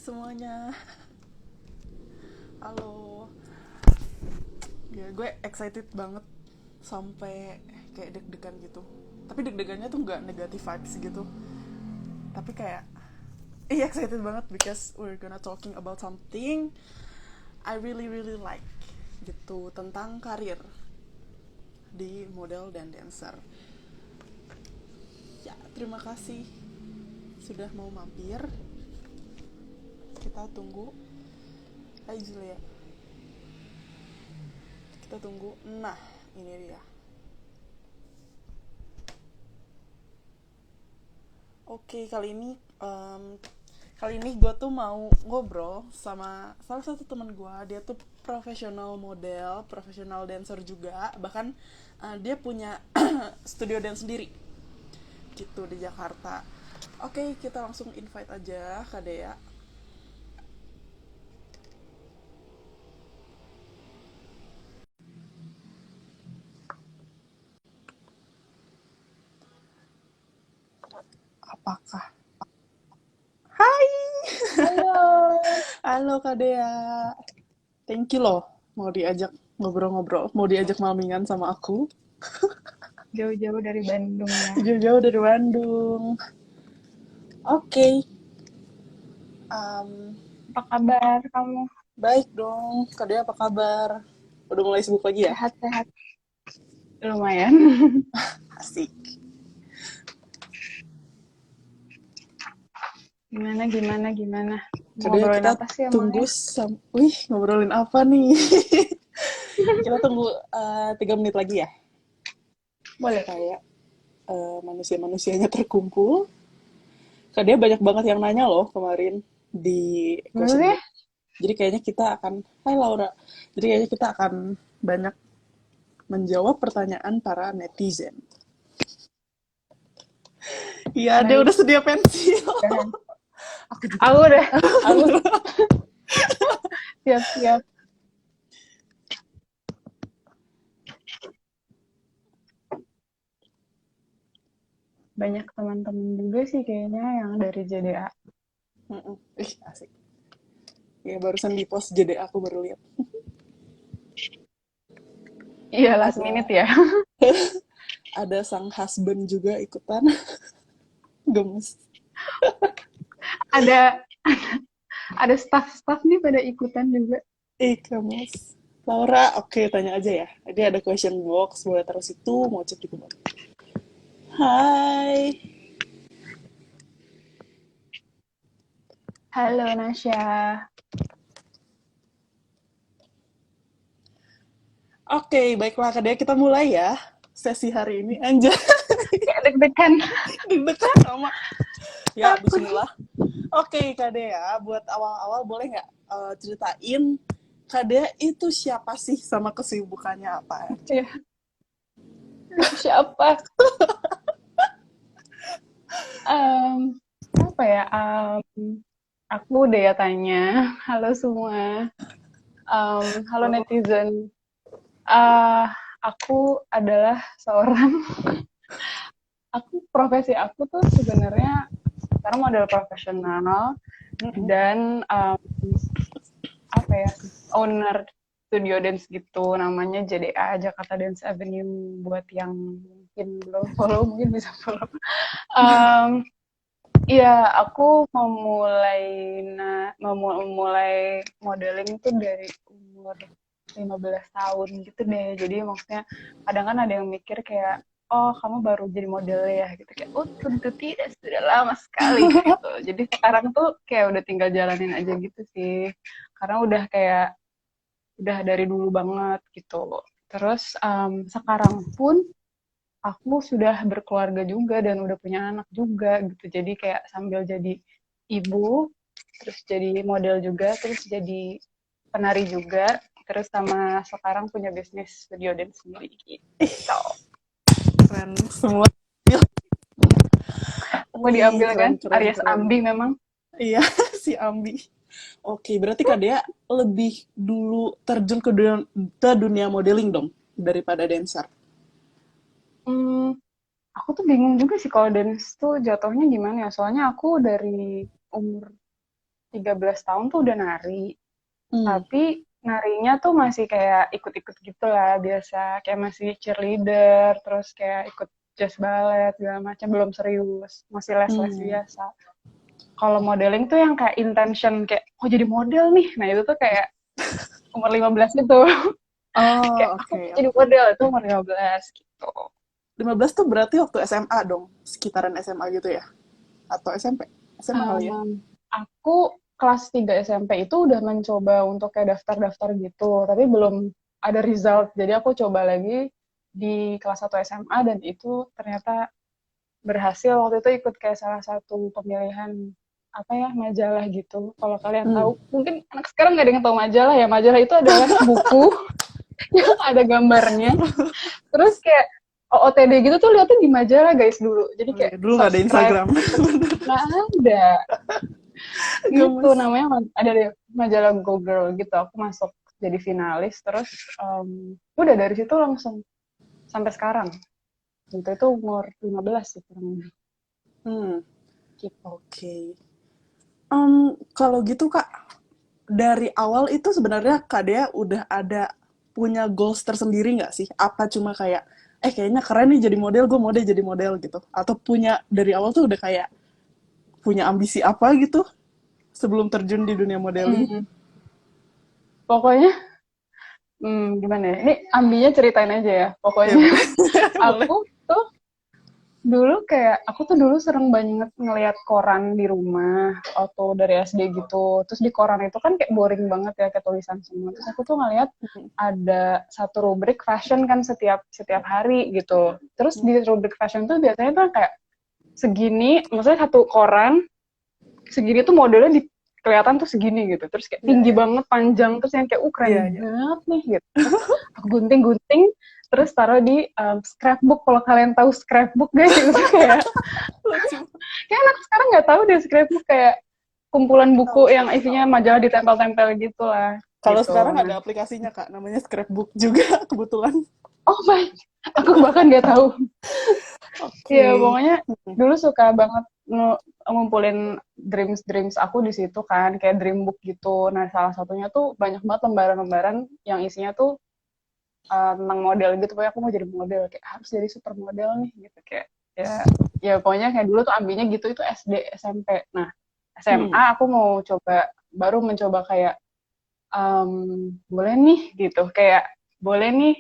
semuanya, halo. Ya, gue excited banget sampai kayak deg-degan gitu. Tapi deg-degannya tuh nggak negatif vibes gitu. Tapi kayak, iya excited banget because we're gonna talking about something I really really like gitu tentang karir di model dan dancer. Ya, terima kasih sudah mau mampir. Kita tunggu. Hai Julia. Kita tunggu. Nah, ini dia. Oke, kali ini gue tuh mau ngobrol sama salah satu teman gue. Dia tuh profesional model, profesional dancer juga. Bahkan dia punya studio dance sendiri gitu di Jakarta. Oke, kita langsung invite aja Kak Dea. Apakah? Hai, Halo, halo Kak Dea. Thank you loh mau diajak ngobrol-ngobrol, mau diajak malmingan sama aku. jauh-jauh dari Bandung ya. Jauh-jauh dari Bandung. Oke, um, Apa kabar kamu? baik dong. Kak Dea apa kabar? Udah mulai sibuk lagi ya? Sehat-sehat? Lumayan. Asik. Gimana? Mau Kak Dea ngobrolin kita apa sih tunggu emangnya? Wih, ngobrolin apa nih? Kita tunggu 3 menit lagi ya. Boleh. Supaya manusia-manusianya terkumpul. Kak Dea banyak banget yang nanya loh kemarin di Dulu question deh. box. Jadi kayaknya kita akan, Hai Laura. Jadi kayaknya kita akan banyak menjawab pertanyaan para netizen. Iya, dia Baik. udah sedia pensil. Dan Aku juga. aku udah, aku siap-siap. Banyak teman-teman juga sih kayaknya yang dari JDA. Ih, asik. Ya, barusan di post jadi aku baru lihat. Iya, last Ada minute ya. ada sang husband juga ikutan. Gemes. Ada ada staff-staff nih pada ikutan juga. Ih, gemes. Laura, oke, tanya aja ya. Ini ada question box, boleh taruh situ, mau cek juga boleh. Hai. Halo Nasya. Oke, baiklah Kak Dea, kita mulai ya sesi hari ini. Anjay, Kayak deg-degan. deg-degan sama. Ya, Takut. bismillah. Oke, Kak Dea, buat awal-awal boleh nggak ceritain Kak Dea itu siapa sih sama kesibukannya apa aja? Ya, siapa? Em, apa ya? Aku udah ya tanya. Halo semua. Halo Halo. netizen. Eh, aku adalah seorang. Profesi aku tuh sebenarnya sekarang model profesional dan apa ya? Owner studio dance gitu. Namanya JDA Jakarta Dance Avenue. Buat yang mungkin belum follow, mungkin bisa follow. Em, Iya, aku memulai modeling tuh dari umur 15 tahun gitu deh. Jadi maksudnya kadang kan ada yang mikir kayak, oh kamu baru jadi model ya gitu kayak, oh tentu tidak, sudah lama sekali gitu. Jadi sekarang tuh kayak udah tinggal jalanin aja gitu sih. Karena udah dari dulu banget gitu. Terus sekarang pun aku sudah berkeluarga juga dan udah punya anak juga gitu. Jadi kayak sambil jadi ibu, terus jadi model juga, terus jadi penari juga, terus sama sekarang punya bisnis studio dance sendiri gitu. Keren semua. Semua Wih, diambil kan, keren, keren, Aries keren. Ambi memang. Iya, si Ambi. Oke, berarti Kak Dea lebih dulu terjun ke dunia modeling dong daripada dancer. Hmm, aku tuh bingung juga sih kalau dance tuh jatuhnya gimana ya. Soalnya aku dari umur 13 tahun tuh udah nari. Hmm. Tapi narinya tuh masih kayak ikut-ikut gitu lah biasa. Kayak masih cheerleader, terus kayak ikut jazz ballet, segala macam. Belum serius. Masih les-les Hmm. biasa. Kalau modeling tuh yang kayak intention, kayak, oh jadi model nih. Nah itu tuh kayak umur 15 itu. Kayak, Oh, aku oke, jadi oke. model, itu umur 15 gitu. 15 tuh berarti waktu SMA dong, sekitaran SMA gitu ya? Atau SMP? SMA kali ya? Aku kelas 3 SMP itu udah mencoba untuk kayak daftar-daftar gitu, tapi belum ada result. Jadi aku coba lagi di kelas 1 SMA dan itu ternyata berhasil. Waktu itu ikut kayak salah satu pemilihan apa ya majalah gitu. Kalau kalian Hmm. tahu, mungkin anak sekarang nggak ada yang tahu majalah ya. Majalah itu adalah buku yang ada gambarnya. Terus kayak OOTD gitu tuh lihatnya di majalah guys dulu. Jadi Oh kayak iya, dulu nggak ada subscribe, Instagram. nggak ada gitu Gemes. namanya ada deh majalah Go Girl gitu aku masuk jadi finalis terus udah dari situ langsung sampai sekarang itu umur 15 sih kurang lebih Hmm, gitu. oke. Kalau gitu Kak, dari awal itu sebenarnya Kak Dea udah ada punya goals tersendiri nggak sih? Apa cuma kayak, kayaknya keren nih jadi model, gue mau deh jadi model gitu? Atau punya dari awal tuh udah kayak punya ambisi apa gitu sebelum terjun di dunia modeling? Hmm, pokoknya gimana ya ini ambinya ceritain aja ya Ya pokoknya boleh, boleh. aku tuh dulu kayak aku tuh dulu sering banget ngelihat koran di rumah waktu dari SD gitu. Terus di koran itu kan kayak boring banget ya kayak tulisan semua. Terus aku tuh ngelihat ada satu rubrik fashion kan setiap setiap hari gitu. Terus di rubrik fashion tuh biasanya tuh kayak segini, maksudnya satu koran segini tuh modelnya di kelihatan tuh segini gitu. Terus kayak Iya, tinggi iya. banget, panjang terus yang kayak Iya, keren iya. banget nih gitu. Terus aku gunting-gunting terus taruh di scrapbook. Kalau kalian tahu scrapbook guys itu kayak Lucu. kayak anak sekarang nggak tahu deh scrapbook kayak kumpulan Tahu, buku yang tahu, isinya tahu. majalah ditempel-tempel gitu lah Kalau gitu. sekarang Nah, ada aplikasinya Kak, namanya Scrapbook juga kebetulan. oh my, aku bahkan nggak tahu. Iya, Oke. pokoknya dulu suka banget ngumpulin dreams aku di situ kan, kayak dream book gitu. Nah, salah satunya tuh banyak banget lembaran-lembaran yang isinya tuh tentang model gitu. Pokoknya aku mau jadi model, kayak harus jadi supermodel nih gitu kayak ya ya pokoknya kayak dulu tuh ambinya gitu itu SD SMP. Nah, SMA Hmm. aku mau coba baru mencoba kayak boleh nih gitu kayak boleh nih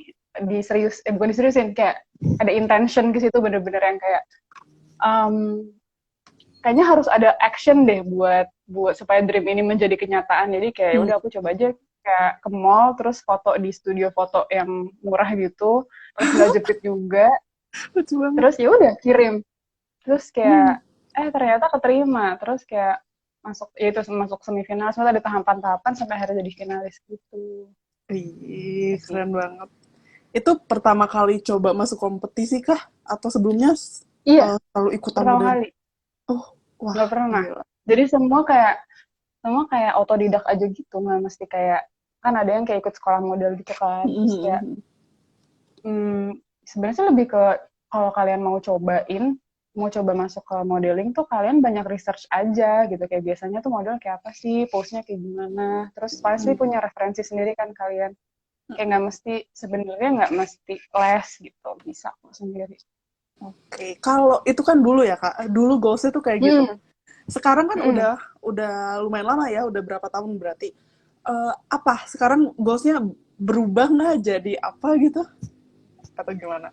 diserius bukan diseriusin kayak ada intention ke situ bener-bener yang kayak em, kayaknya harus ada action deh buat buat supaya dream ini menjadi kenyataan jadi kayak ya Hmm. udah aku coba aja kayak ke mall terus foto di studio foto yang murah gitu terus sendal jepit juga Lucu banget. terus ya udah kirim terus Hmm. kayak ternyata keterima terus kayak masuk ya itu masuk semifinal semua ada tahapan-tahapan sampai akhirnya jadi finalis gitu. Ih, Gitu sih. keren banget. Itu pertama kali coba masuk kompetisi kah? Atau sebelumnya Iya, selalu ikutan pertama model? kali. Oh, wah, Nggak pernah. gila. Jadi semua kayak otodidak aja gitu, nggak mesti kayak kan ada yang kayak ikut sekolah model gitu kan. Terus kayak Mhm. sebenarnya sih lebih ke kalau kalian mau coba masuk ke modeling tuh kalian banyak research aja gitu. Kayak biasanya tuh model kayak apa sih, pose-nya kayak gimana. Terus pasti punya referensi sendiri kan kalian. Kayak nggak mesti sebenarnya nggak mesti les gitu, bisa kok sendiri. Oke, kalau itu kan dulu ya kak, dulu goalsnya tuh kayak gitu. Hmm, Sekarang kan hmm. udah lumayan lama ya, udah berapa tahun berarti. Apa sekarang goalsnya berubah nggak jadi apa gitu? Atau gimana?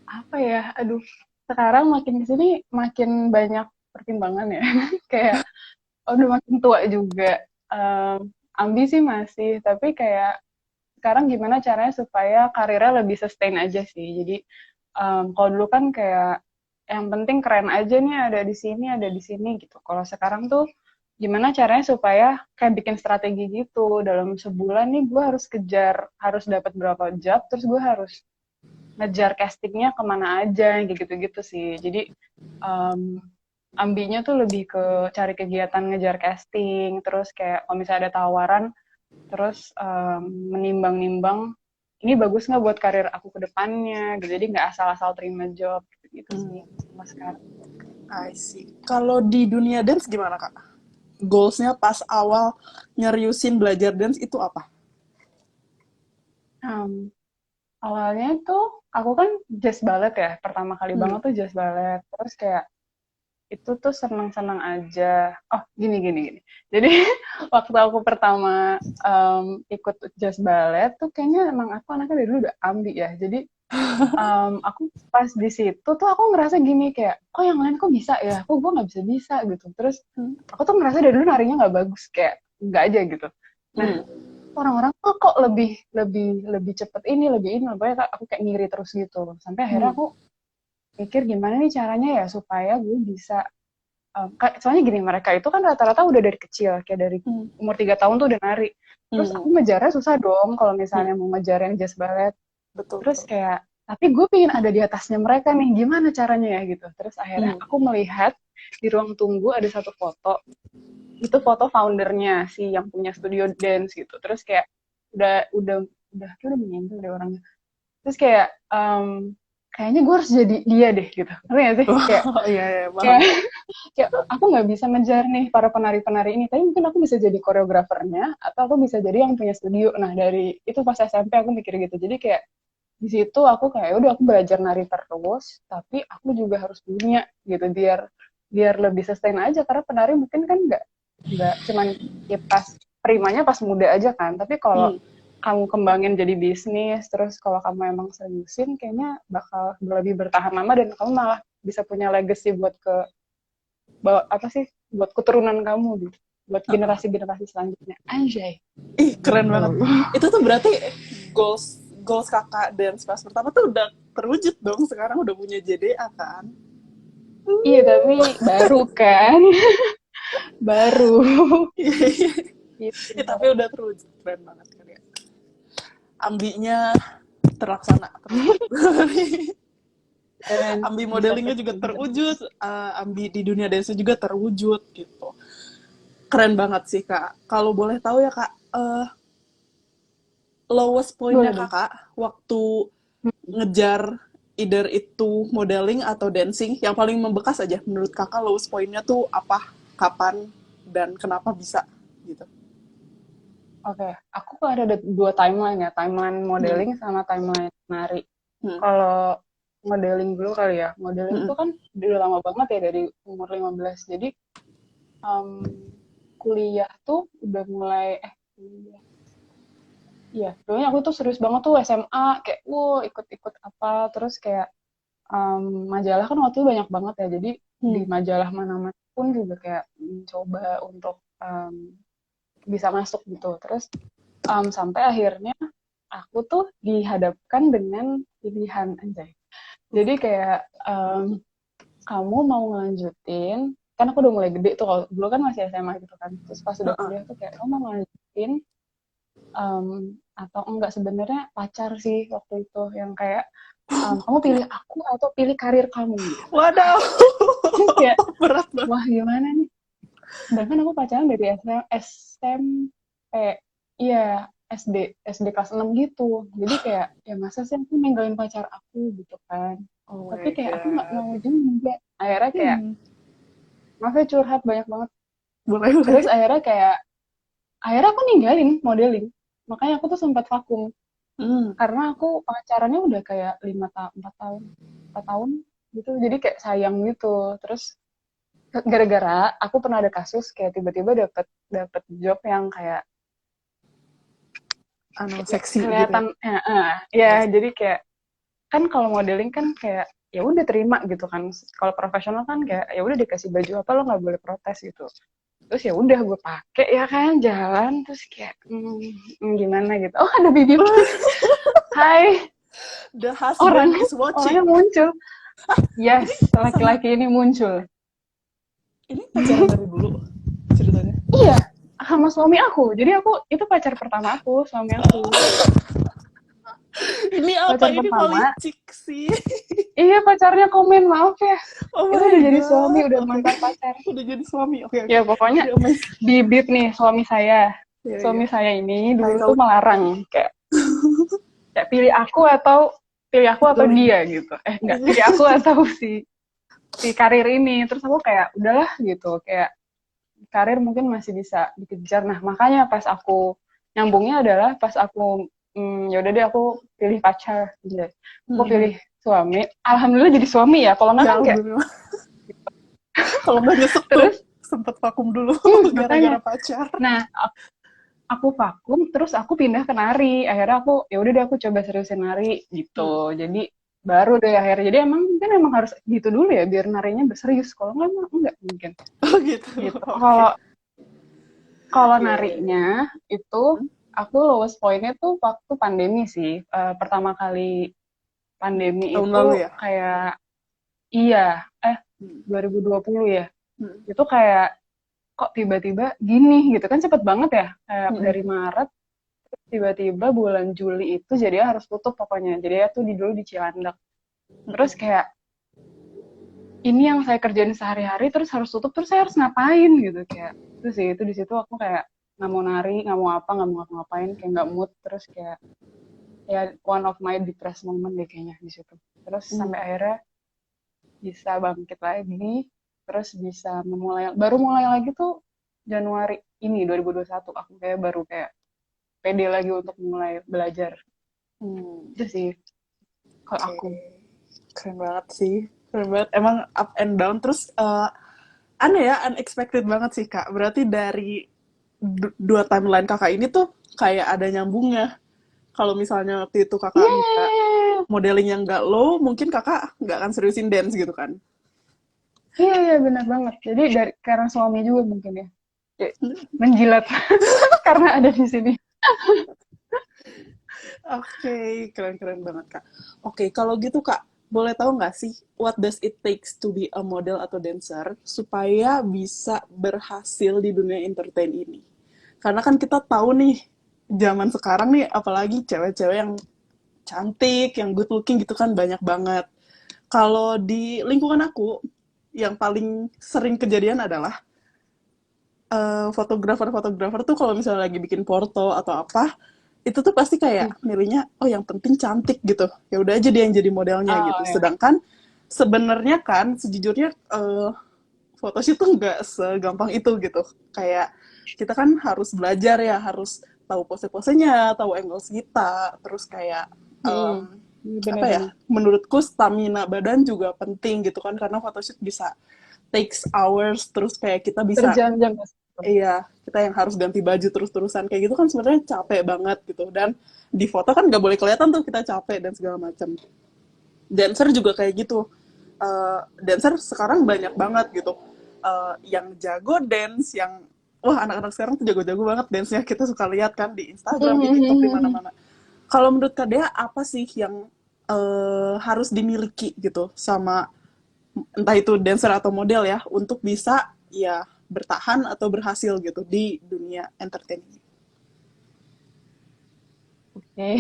Apa ya, aduh, sekarang makin di sini makin banyak pertimbangan ya. Kayak udah makin tua juga. Ambisi masih, tapi kayak sekarang gimana caranya supaya karirnya lebih sustain aja sih. Jadi kalau dulu kan kayak yang penting keren aja nih ada di sini gitu. Kalau sekarang tuh gimana caranya supaya kayak bikin strategi gitu dalam sebulan nih gue harus kejar harus dapat berapa job terus gue harus ngejar castingnya kemana aja kayak gitu-gitu sih jadi um, ambinya tuh lebih ke cari kegiatan ngejar casting terus kayak kalau misalnya ada tawaran terus menimbang-nimbang ini bagus nggak buat karir aku ke depannya gitu jadi nggak asal-asal terima job gitu, -gitu sih Hmm, mas sekarang. I see. Kalau di dunia dance gimana kak? goals-nya pas awal nyeriusin belajar dance itu apa? Um, Awalnya tuh aku kan jazz ballet ya, pertama kali Hmm. banget tuh jazz ballet. Terus kayak itu tuh senang-senang aja. Oh, gini. Jadi waktu aku pertama ikut jazz ballet tuh kayaknya emang aku anaknya dari dulu udah ambi ya. Jadi aku pas di situ tuh aku ngerasa gini kayak, oh yang lain kok bisa ya, kok gue nggak bisa gitu. Terus Hmm. aku tuh ngerasa dari dulu narinya nggak bagus, kayak nggak aja gitu. Nah, Hmm. orang-orang tuh kok lebih lebih lebih cepet ini, lebih ini, pokoknya aku kayak ngiri terus gitu. Sampai akhirnya Hmm. aku mikir gimana nih caranya ya supaya gue bisa soalnya gini, mereka itu kan rata-rata udah dari kecil, kayak dari Hmm. umur 3 tahun tuh udah nari. Terus aku Hmm. ngejarnya susah dong kalau Hmm. misalnya mau ngejar yang jazz ballet. Betul, Terus betul. kayak, tapi gue pengen ada di atasnya mereka nih, gimana caranya ya gitu. Terus akhirnya Hmm. aku melihat di ruang tunggu ada satu foto, itu foto foundernya si yang punya studio dance gitu. Terus kayak kayak udah meninggal deh orangnya. Terus kayak kayaknya gue harus jadi dia deh gitu. Ngerti gak sih? Kayak Oh, iya, iya, kayak paham. kayak aku nggak bisa ngejar nih para penari-penari ini, tapi mungkin aku bisa jadi koreografernya atau aku bisa jadi yang punya studio. Nah dari itu pas SMP aku mikir gitu. Jadi kayak di situ aku kayak udah aku belajar nari terus, tapi aku juga harus punya gitu biar biar lebih sustain aja, karena penari mungkin kan nggak cuman ya pas primanya pas muda aja kan, tapi kalau Hmm. kamu kembangin jadi bisnis, terus kalau kamu emang seriusin, kayaknya bakal lebih bertahan lama dan kamu malah bisa punya legacy buat bawa apa sih, buat keturunan kamu gitu, buat generasi-generasi selanjutnya. Anjay, Ih, keren gitu. banget. Itu tuh berarti goals goals kakak dance pas pertama tuh udah terwujud dong. Sekarang udah punya JDA kan? Iya, tapi baru kan, baru. Ya, Gitu. tapi udah terwujud. Keren banget kan ya. Ambinya terlaksana, terwujud. Dan Ambi bisa modelingnya juga bisa. terwujud, ambi di dunia dance juga terwujud gitu. Keren banget sih kak. Kalau boleh tahu ya kak, lowest pointnya Boleh dong. kakak waktu ngejar either itu modeling atau dancing, yang paling membekas aja menurut kakak lowest pointnya tuh apa, kapan, dan kenapa bisa gitu. Oke, aku kan ada dua timeline ya, timeline Hmm. modeling sama timeline nari. Hmm. Kalau modeling dulu kali ya, modeling Hmm. tuh kan udah lama banget ya dari umur 15. Jadi um, kuliah tuh udah mulai, kuliah. Iya, dulunya aku tuh serius banget tuh SMA, kayak wow ikut-ikut apa, terus kayak majalah kan waktu itu banyak banget ya, jadi di Hmm. majalah mana-mana pun juga kayak mencoba untuk bisa masuk gitu. Terus sampai akhirnya aku tuh dihadapkan dengan pilihan anjay. Jadi kayak kamu mau ngelanjutin, kan aku udah mulai gede tuh, kalau dulu kan masih SMA gitu kan. Terus pas udah kuliah tuh kayak kamu mau ngelanjutin atau enggak, sebenarnya pacar sih waktu itu yang kayak kamu pilih aku atau pilih karir kamu gitu kan. Waduh. Terus kayak Berat banget. wah gimana nih, sedangkan aku pacaran dari SMP, iya SD kelas 6 gitu. Jadi kayak ya masa sih aku ninggalin pacar aku gitu kan. Oh Tapi my kayak aku nggak god. mau juga. Akhirnya kayak Hmm. maksudnya curhat banyak banget. Boleh, Terus boleh. akhirnya aku ninggalin modeling. Makanya aku tuh sempat vakum Hmm. karena aku pacarannya udah kayak 5 tahun, 4 tahun, 4 tahun gitu. Jadi kayak sayang gitu. Terus gara-gara aku pernah ada kasus kayak tiba-tiba dapet dapet job yang kayak Anu ya, seksi gitu ya. kelihatan ya jadi kayak kan kalau modeling kan kayak ya udah terima gitu kan, kalau profesional kan kayak ya udah dikasih baju apa lo nggak boleh protes gitu. Terus ya udah gue pakai ya kan jalan, terus kayak gimana gitu, oh ada bibip, hai, The orang husband is orangnya watching. muncul, Ini yes, sama, laki-laki ini muncul. ini pacaran dari dulu ceritanya. Iya, sama suami aku, jadi aku itu pacar pertama aku, suami aku Ini apa? pacar Ini pertama. policik sih. Iya, pacarnya komen, maaf ya. Oh Itu my udah jadi suami, god. udah Oke. mantan pacar. Udah jadi suami. Oke, oke. Ya, pokoknya Ya, mas. bibit nih suami saya. Iya, iya. Suami saya ini Hai dulu kamu. tuh melarang. Kayak pilih aku atau Modeling. dia gitu. Enggak, pilih aku atau si karir ini. Terus aku kayak, udahlah gitu. Kayak karir mungkin masih bisa dikejar. Nah, makanya pas aku nyambungnya adalah pas aku ya udah deh aku pilih pacar gitu. Aku Hmm. pilih suami. Alhamdulillah jadi suami ya. Kalau nggak Ya kan kayak alhamdulillah. Kalau nggak nyesek tuh, terus sempet vakum dulu makanya. gara-gara pacar. Nah, aku vakum terus aku pindah ke nari. Akhirnya aku ya udah deh aku coba seriusin nari Hmm. gitu. Jadi baru deh akhirnya. Jadi emang kan emang harus gitu dulu ya biar narinya berserius. Kalau nggak emang enggak mungkin Oh gitu, gitu. oke. Kalau kalau Iya, iya, iya. narinya itu Hmm? aku lowest point-nya tuh waktu pandemi sih. Pertama kali pandemi Tahun itu lalu ya? kayak iya, eh Hmm. 2020 ya. Hmm. Itu kayak kok tiba-tiba gini gitu kan cepet banget ya. Kayak Hmm. dari Maret tiba-tiba bulan Juli itu jadi harus tutup pokoknya. Jadi ya tuh dulu di Cilandak. Terus Hmm. kayak ini yang saya kerjain sehari-hari terus harus tutup terus saya harus ngapain gitu kayak itu sih itu di situ aku kayak nggak mau nari nggak mau apa nggak mau ngapa-ngapain kayak nggak mood terus kayak ya one of my depressed moment deh kayaknya di situ terus Hmm. sampai akhirnya bisa bangkit lagi terus bisa memulai baru mulai lagi tuh Januari ini 2021 aku kayak baru kayak pede lagi untuk mulai belajar Hmm. itu sih kalau Oke, aku. keren banget sih. Keren banget. Emang up and down. Terus aneh ya, unexpected banget sih Kak. Berarti dari dua timeline Kakak ini tuh kayak ada nyambungnya. Kalau misalnya waktu itu Kakak nggak Yeah, modeling yang nggak low, mungkin Kakak nggak akan seriusin dance gitu kan. iya iya benar banget jadi dari karena suami juga mungkin ya. Kayak menjilat karena ada di sini. Oke, keren-keren banget Kak. Oke, kalau gitu Kak, boleh tahu nggak sih what does it takes to be a model atau dancer supaya bisa berhasil di dunia entertain ini? Karena kan kita tahu nih, zaman sekarang nih, apalagi cewek-cewek yang cantik, yang good looking gitu kan banyak banget. Kalau di lingkungan aku, yang paling sering kejadian adalah fotografer-fotografer tuh kalau misalnya lagi bikin porto atau apa, itu tuh pasti kayak milihnya oh yang penting cantik gitu. Ya udah aja dia yang jadi modelnya Oh gitu. ya. Sedangkan sebenarnya kan sejujurnya photoshoot tuh nggak segampang itu gitu. Kayak kita kan harus belajar ya, harus tahu pose-posenya, tahu angles kita, terus kayak apa ya? Benar-benar Menurutku stamina badan juga penting gitu kan karena photoshoot bisa takes hours terus kayak kita bisa berjam-jam Mas. iya, kita yang harus ganti baju terus-terusan kayak gitu kan sebenarnya capek banget gitu. Dan di foto kan nggak boleh kelihatan tuh kita capek dan segala macam. Dancer juga kayak gitu. Dancer sekarang banyak banget gitu. Yang jago dance, yang wah anak-anak sekarang tuh jago-jago banget dance-nya kita suka lihat kan di Instagram, di TikTok, di mana-mana. Kalau menurut Kak Dea apa sih yang harus dimiliki gitu sama entah itu dancer atau model ya untuk bisa ya bertahan atau berhasil gitu di dunia entertainment. Oke.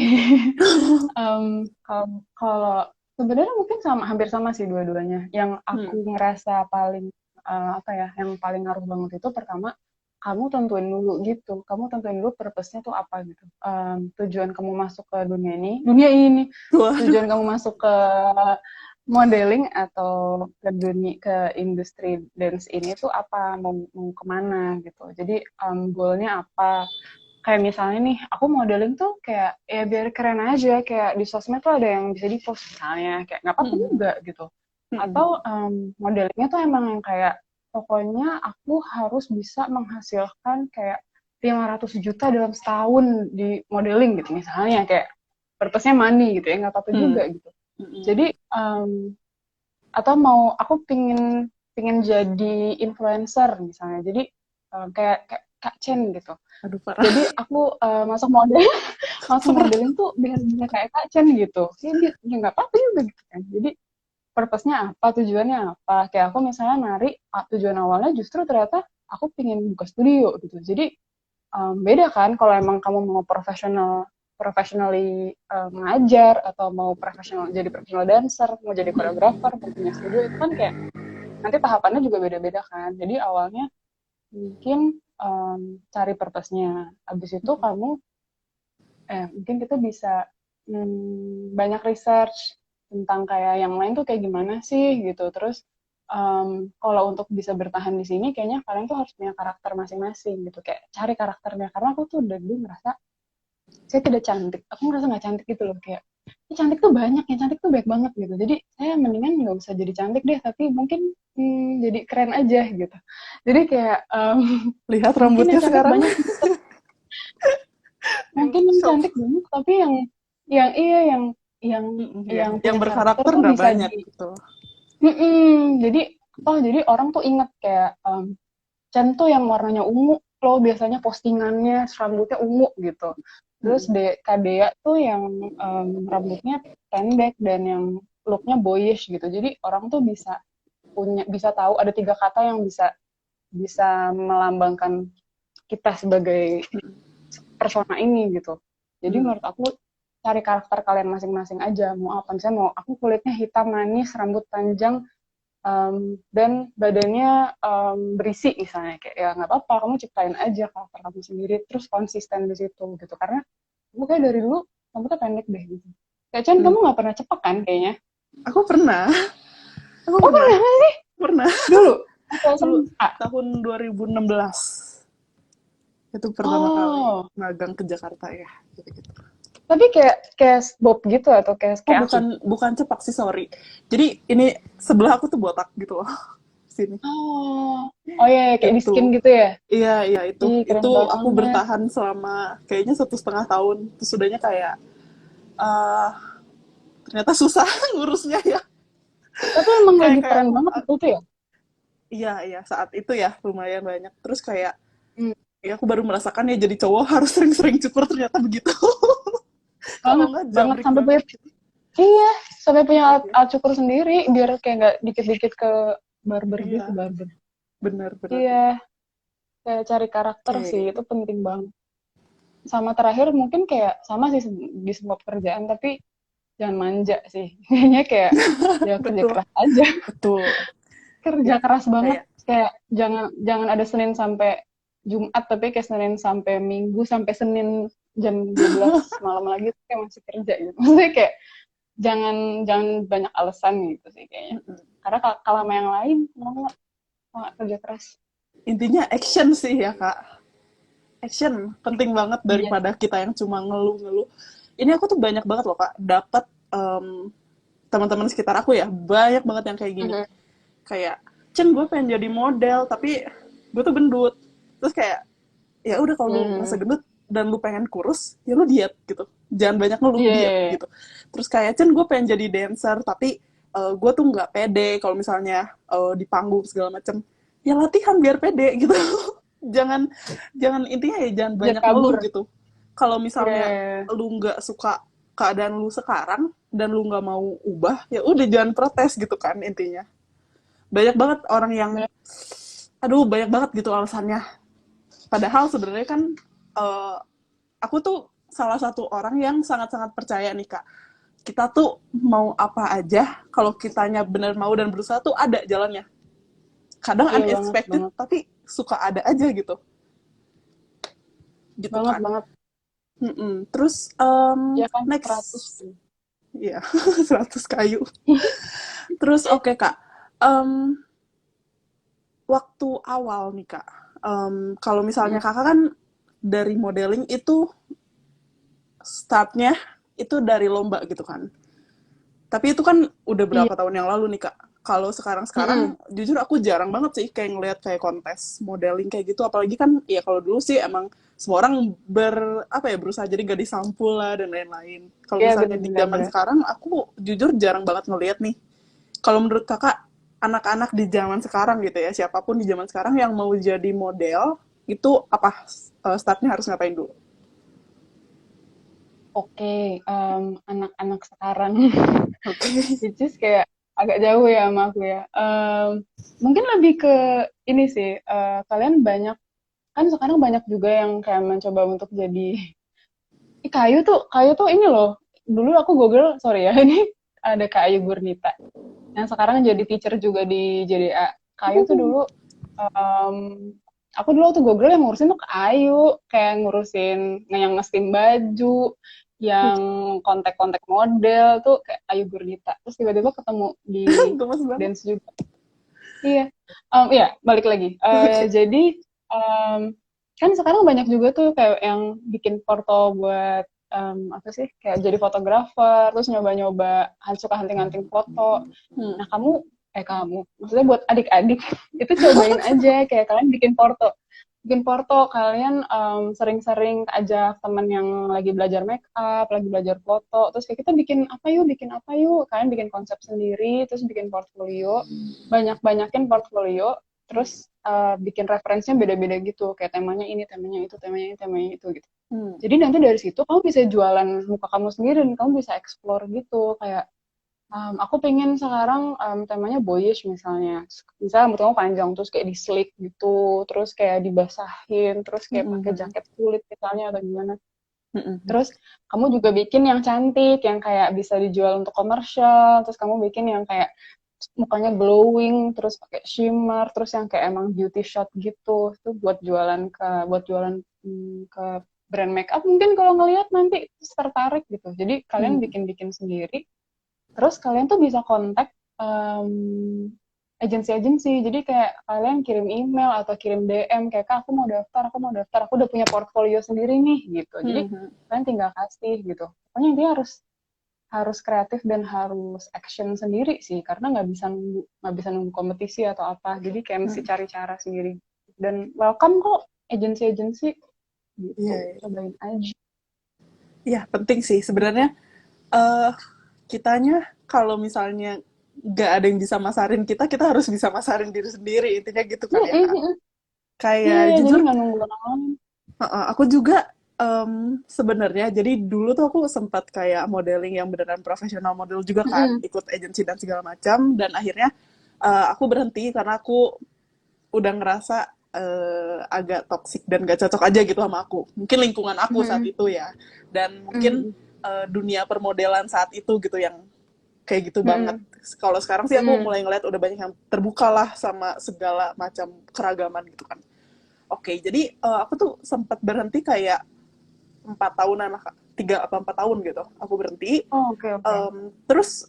Kalau sebenarnya mungkin sama hampir sama sih dua-duanya. Yang aku Hmm. ngerasa paling apa ya, yang paling ngaruh banget itu pertama kamu tentuin dulu gitu. Kamu tentuin dulu purpose-nya tuh apa gitu. Tujuan kamu masuk ke dunia ini, Waduh. tujuan kamu masuk ke modeling atau ke dunia ke industri dance ini tuh apa mau kemana gitu. Jadi goalnya apa kayak misalnya nih aku modeling tuh kayak ya biar keren aja kayak di sosmed tuh ada yang bisa di post misalnya kayak nggak apa-apa Hmm. juga gitu Hmm. atau modelingnya tuh emang yang kayak pokoknya aku harus bisa menghasilkan kayak 500 juta dalam setahun di modeling gitu misalnya kayak purpose-nya money gitu ya nggak apa-apa Hmm. juga gitu Hmm. jadi atau mau aku pingin pingin jadi influencer misalnya jadi kayak kayak Kak Chen gitu Aduh parah. jadi aku masuk masuk Parah. modeling tuh biar bisa kayak Kak Chen gitu ya, ya nggak apa-apa juga gitu kan jadi purpose-nya apa tujuannya apa kayak aku misalnya nari tujuan awalnya justru ternyata aku pingin buka studio gitu jadi beda kan kalau emang kamu mau professionally mengajar atau mau profesional jadi profesional dancer mau jadi koreografer mau punya studio itu kan kayak nanti tahapannya juga beda-beda kan jadi awalnya mungkin cari purpose-nya habis itu kamu mungkin kita bisa banyak research tentang kayak yang lain tuh kayak gimana sih gitu. Terus kalau untuk bisa bertahan di sini kayaknya kalian tuh harus punya karakter masing-masing gitu, kayak cari karakternya, karena aku tuh udah dulu merasa saya tidak cantik, aku ngerasa nggak cantik gitu loh, kayak cantik tuh banyak, yang cantik tuh banyak banget gitu, jadi saya mendingan nggak usah jadi cantik deh, tapi mungkin jadi keren aja gitu. Jadi kayak Lihat mungkin rambutnya yang cantik sekarang. banyak, mungkin yang Shock. cantik banyak, tapi yang iya yang Ya. yang Yang punya karakter berkarakter tuh nggak bisa banyak di gitu. jadi jadi orang tuh inget kayak Chen tuh yang warnanya ungu loh, biasanya postingannya rambutnya ungu gitu. Terus Mm-mm. Kak Dea tuh yang rambutnya pendek dan yang looknya boyish gitu. Jadi orang tuh bisa tahu ada 3 kata yang bisa bisa melambangkan kita sebagai persona ini gitu. Jadi Mm. menurut aku cari karakter kalian masing-masing aja. Mau apa? Misalnya mau aku kulitnya hitam manis, rambut panjang, dan badannya berisi misalnya, kayak ya nggak apa-apa, kamu ciptain aja karakter kamu sendiri, terus konsisten di situ gitu. Karena aku kayak dari dulu rambutnya pendek deh gitu. Kayak Chen, Mm. kamu nggak pernah cepak kan kayaknya? Aku pernah. Aku Oh pernah. pernah nggak sih? Pernah. Dulu atau Dulu SMA? tahun 2016. Itu pertama kali Oh, magang ke Jakarta ya. Gitu-gitu. tapi kayak kayak bob gitu atau kayak Oh, kayak aku? bukan bukan cepak sih, sorry. Jadi ini sebelah aku tuh botak gitu loh. Sini. Oh, oh iya, iya, kayak di Itu. skin gitu ya? Iya, iya itu. Ih, keren Itu aku banget. bertahan selama kayaknya 1,5 tahun. Terus sudahnya kayak eh ternyata susah ngurusnya ya. Tapi emang kayak lagi kayak tren banget itu tuh ya? iya, iya, saat itu ya lumayan banyak. Terus kayak Hmm, ya aku baru merasakan ya jadi cowok harus sering-sering cukur, ternyata begitu. Kalau banget, nggak banget jabrik sampai punya. banget gitu. Iya, sampai punya alat, Iya, alat cukur sendiri biar kayak nggak dikit-dikit ke barber gitu, iya, barber. benar-benar. Iya, kayak cari karakter sih Oke. itu penting banget. Sama terakhir mungkin kayak sama sih di semua pekerjaan, tapi jangan manja sih. Kayaknya kayak ya kerja Betul, keras aja, betul. kerja Ya, keras banget. kayak Kayak jangan jangan ada Senin sampai Jumat, tapi kayak Senin sampai Minggu sampai Senin jam 12 malam lagi tuh kayak masih kerja gitu. Maksudnya kayak jangan jangan banyak alasan gitu sih kayaknya. Karena kalau sama yang lain, kalau nggak kerja keras. intinya action sih ya kak. Action penting banget Iya daripada sih. kita yang cuma ngeluh-ngeluh. Ini aku tuh banyak banget loh kak dapat teman-teman sekitar aku ya, banyak banget yang kayak gini. Mhm. Kayak, Cen gue pengen jadi model tapi gue tuh gendut. Terus kayak, ya udah kalau lu ngerasa Mhm. gendut dan lu pengen kurus, ya lu diet gitu. Jangan banyak ngeluh, Iya, diet iya, iya. gitu. Terus kayak, Cen gue pengen jadi dancer tapi gue tuh nggak pede kalau misalnya di panggung segala macem. Ya latihan biar pede gitu. jangan jangan intinya ya jangan Biar banyak ngeluh kabur. gitu. Kalau Iya, misalnya iya, iya. lu nggak suka keadaan lu sekarang dan lu nggak mau ubah, ya udah jangan protes gitu kan intinya. Banyak banget orang yang Bener. aduh banyak banget gitu alasannya. Padahal sebenarnya kan eh, aku tuh salah satu orang yang sangat-sangat percaya nih kak, kita tuh mau apa aja kalau kitanya benar mau dan berusaha tuh ada jalannya. Kadang Iya banget, unexpected banget. tapi suka ada aja gitu, gitu Banget, kan. banget. Terus Ya kan, 100 next, tuh. ya 100 kayu. Terus oke kak, Em, waktu awal nih kak, kalau misalnya Mhm. kakak kan dari modeling itu startnya itu dari lomba gitu kan. Tapi itu kan udah Iya. berapa tahun yang lalu nih kak. Kalau Mhm. sekarang-sekarang jujur aku jarang banget sih kayak ngeliat kayak kontes modeling kayak gitu. Apalagi kan ya kalau dulu sih emang semua orang apa ya berusaha jadi gadis sampul lah dan lain-lain. Kalau Iya, misalnya di bener-bener. zaman sekarang aku jujur jarang banget ngeliat nih. Kalau menurut kakak anak-anak di zaman sekarang gitu ya siapapun di zaman sekarang yang mau jadi model itu apa startnya harus ngapain dulu? Oke, anak-anak sekarang. Oke. Which is kayak agak jauh ya sama aku ya. Mungkin lebih ke ini sih, kalian banyak, kan sekarang banyak juga yang kayak mencoba untuk jadi. Kayu tuh ini loh. Dulu aku Google, sorry ya, ini ada Kayu Gurnita. Yang sekarang jadi teacher juga di JDA. Kayu tuh dulu, em, aku dulu tuh Google yang ngurusin tuh Kayu, kayak ngurusin yang ngestim baju, yang kontak-kontak model tuh kayak Ayu Gurnita. Terus tiba-tiba ketemu di Gemes banget. dance juga. Iya, iya balik lagi. Oke. Jadi em, kan sekarang banyak juga tuh kayak yang bikin foto buat apa sih? Kayak jadi fotografer, terus nyoba-nyoba suka hunting-hunting foto. Hmm. Nah kamu, maksudnya buat adik-adik itu cobain aja kayak kalian bikin porto kalian sering-sering ajak temen yang lagi belajar make up, lagi belajar foto, terus kayak kita bikin apa yuk, kalian bikin konsep sendiri, terus bikin portfolio, banyak-banyakin portfolio, terus bikin referensinya beda-beda gitu, kayak temanya ini, temanya itu, temanya ini, temanya itu gitu. Hmm. Jadi nanti dari situ kamu bisa jualan muka kamu sendiri dan kamu bisa explore gitu, kayak aku pengen sekarang temanya boyish misalnya. Misalnya rambut kamu panjang, terus kayak di slick gitu, terus kayak dibasahin, terus kayak pakai Hmm. jaket kulit misalnya atau gimana. Hmm. Terus kamu juga bikin yang cantik, yang kayak bisa dijual untuk komersial, terus kamu bikin yang kayak mukanya glowing, terus pakai shimmer, terus yang kayak emang beauty shot gitu, itu buat jualan ke brand makeup mungkin kalau ngelihat nanti terus tertarik gitu. Jadi kalian Hmm. bikin-bikin sendiri. Terus kalian tuh bisa kontak agensi-agensi. Jadi kayak kalian kirim email atau kirim DM kayak Kak, aku mau daftar, aku udah punya portfolio sendiri nih gitu. Jadi Hmm. kalian tinggal kasih gitu. Pokoknya dia harus harus kreatif dan harus action sendiri sih karena nggak bisa nunggu kompetisi atau apa. Jadi kayak mesti Hmm. cari cara sendiri. Dan welcome kok agensi-agensi Iya, gitu. iya. Cobain aja. Iya, penting sih sebenarnya. eh Kitanya kalau misalnya nggak ada yang bisa masarin kita, kita harus bisa masarin diri sendiri. Intinya gitu Mm, kali ya, mm, Kak. mm. Iya, Kayak iya, jadi jujur, nggak nunggu orang lain. aku juga sebenarnya jadi dulu tuh aku sempat kayak modeling yang beneran profesional model juga kan, Mm, ikut agensi dan segala macam, dan akhirnya aku berhenti karena aku udah ngerasa agak toksik dan gak cocok aja gitu sama aku. Mungkin lingkungan aku saat mm, itu ya, dan mungkin mm, dunia permodelan saat itu gitu yang kayak gitu banget. mm, Kalau sekarang sih aku mm. mulai ngeliat udah banyak yang terbuka lah sama segala macam keragaman gitu kan. Oke, jadi aku tuh sempat berhenti kayak 4 tahunan lah, Kak. 3 apa 4 tahun gitu. Aku berhenti. Oh, oke, oke. Terus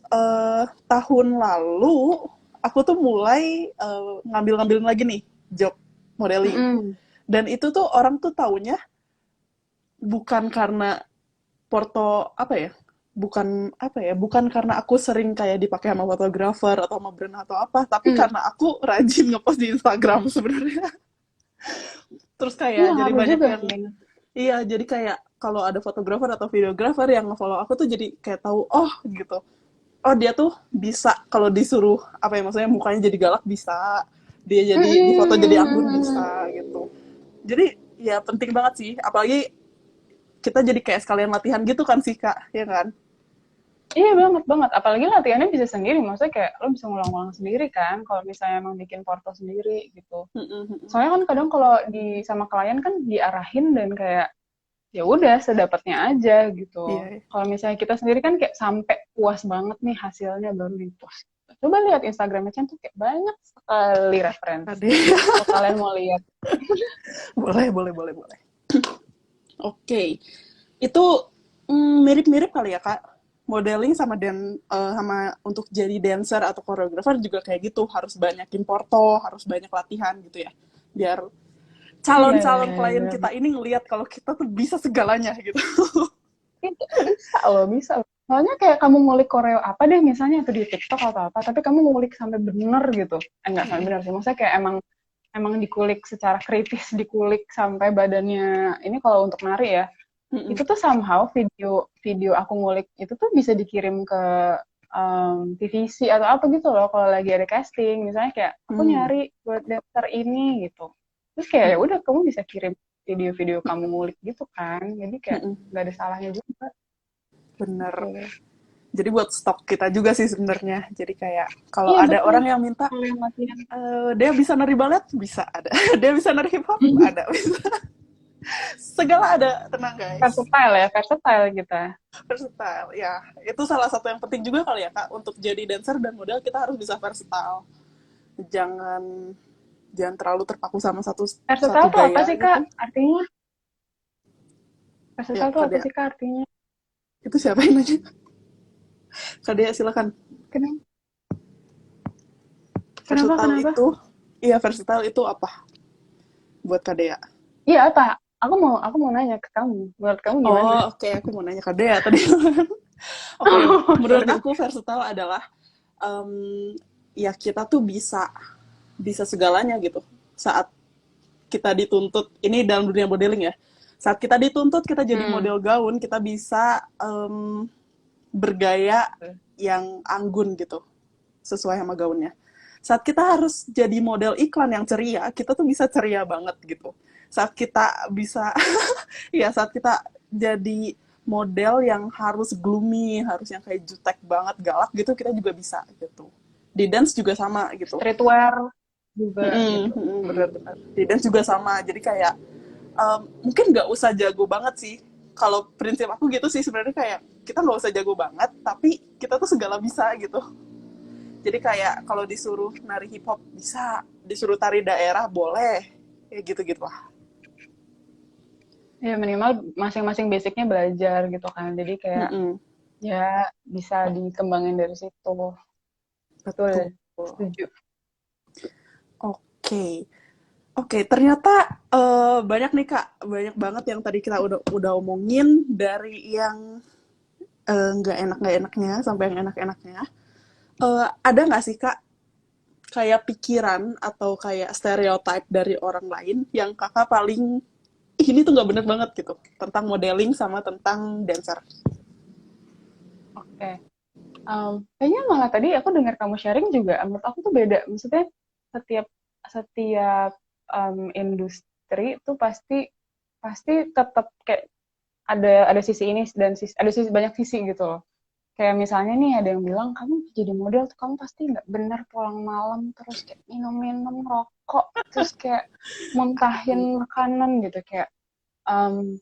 tahun lalu aku tuh mulai ngambil-ngambilin lagi nih job modeling. Mm-mm. Dan itu tuh orang tuh taunya bukan karena porto apa ya, bukan apa ya, bukan karena aku sering kayak dipakai sama fotografer atau sama brand atau apa, tapi Mm. karena aku rajin ngepost di Instagram sebenarnya. Terus Iya, kayak jadi ngaruh banyak juga yang, sih. iya, jadi kayak kalau ada fotografer atau videografer yang nge-follow aku tuh jadi kayak tahu, oh gitu, oh dia tuh bisa kalau disuruh apa ya, maksudnya mukanya jadi galak bisa, dia jadi di foto jadi anggun Mm-mm. bisa gitu. Jadi ya penting banget sih, apalagi kita jadi kayak sekalian latihan gitu kan sih, Kak, ya kan? Iya banget banget. Apalagi latihannya bisa sendiri. Maksudnya kayak lo bisa ngulang-ngulang sendiri kan. Kalau misalnya emang bikin porto sendiri gitu. Soalnya kan kadang kalau di sama klien kan diarahin dan kayak ya udah sedapatnya aja gitu. Iya, iya. Kalau misalnya kita sendiri kan kayak sampai puas banget nih hasilnya baru di post. Coba lihat Instagramnya Chen tuh kayak banyak sekali referensi. Ada. Kalau kalian mau lihat. Boleh, boleh, boleh, boleh. Oke, itu mirip-mirip kali ya, Kak. Modeling sama sama untuk jadi dancer atau koreografer juga kayak gitu, harus banyakin porto, harus banyak latihan gitu ya, biar Iya, calon-calon iya, klien benar. kita ini ngelihat kalau kita tuh bisa segalanya gitu. Itu bisa loh, bisa loh. Soalnya kayak kamu ngulik koreo apa deh misalnya atau di TikTok atau apa, tapi kamu ngulik sampai bener gitu. Enggak sampai bener sih, maksudnya kayak emang emang dikulik secara kritis, dikulik sampai badannya. Ini kalau untuk nari ya, itu tuh somehow video video aku ngulik itu tuh bisa dikirim ke TVC atau apa gitu loh kalau lagi ada casting. Misalnya kayak aku Hmm, nyari buat dancer ini gitu. Terus kayak ya udah kamu bisa kirim video-video kamu ngulik gitu kan. Jadi kayak nggak ada salahnya juga. bener. Gitu. Jadi buat stok kita juga sih sebenarnya. Jadi kayak kalau Iya ada betul. orang yang minta, Kalau yang latihan dia bisa nari balet, bisa ada. Dia bisa nari hip hop, ada. Segala ada, tenang guys. versatile ya, versatile kita. Versatile, ya. Itu salah satu yang penting juga kali ya, Kak. Untuk jadi dancer dan model, kita harus bisa versatile. Jangan jangan terlalu terpaku sama satu satu Versatile tuh apa gaya sih Kak? gitu. Artinya Ya, versatile tuh Kak apa Dea. sih Kak artinya? Itu siapa yang nanya? Kak Dea, silakan. Kenapa? Kenapa, Versatile kenapa? itu, iya versatile itu apa buat Kak Dea? Iya, apa? Aku mau nanya ke kamu. Menurut kamu gimana? Oh, oke, aku mau nanya Kak Dea tadi. Oke, Oh, menurut sorry. aku versatile adalah em, ya kita tuh bisa bisa segalanya gitu. Saat kita dituntut, ini dalam dunia modeling ya. Saat kita dituntut kita jadi Hmm. model gaun, kita bisa bergaya yang anggun gitu, sesuai sama gaunnya. Saat kita harus jadi model iklan yang ceria, kita tuh bisa ceria banget gitu. Saat kita bisa, ya saat kita jadi model yang harus gloomy, harus yang kayak jutek banget, galak gitu, kita juga bisa gitu. Di dance juga sama gitu. Streetwear juga gitu. Bener-bener. Di dance juga sama. Jadi kayak mungkin nggak usah jago banget sih. Kalau prinsip aku gitu sih sebenarnya kayak kita nggak usah jago banget, tapi kita tuh segala bisa gitu. Jadi kayak kalau disuruh nari hip hop bisa, disuruh tari daerah boleh, kayak gitu-gitu lah. Ya minimal masing-masing basicnya belajar gitu kan. Jadi kayak Mm-mm. ya bisa dikembangin dari situ. Betul, Betul. setuju. Oke. Oke, ternyata banyak nih Kak, banyak banget yang tadi kita udah omongin dari yang nggak enak-nggak enaknya sampai yang enak-enaknya. Ada nggak sih Kak kayak pikiran atau kayak stereotype dari orang lain yang Kakak paling ini tuh nggak bener banget gitu tentang modeling sama tentang dancer? Oke. Kayaknya malah tadi aku dengar kamu sharing juga, menurut aku tuh beda. Maksudnya setiap setiap industri itu pasti pasti tetap kayak ada sisi ini dan ada sisi banyak sisi gitu loh. Kayak misalnya nih ada yang bilang kamu jadi model tuh kamu pasti nggak benar pulang malam terus kayak minum-minum rokok terus kayak muntahin makanan gitu kayak um,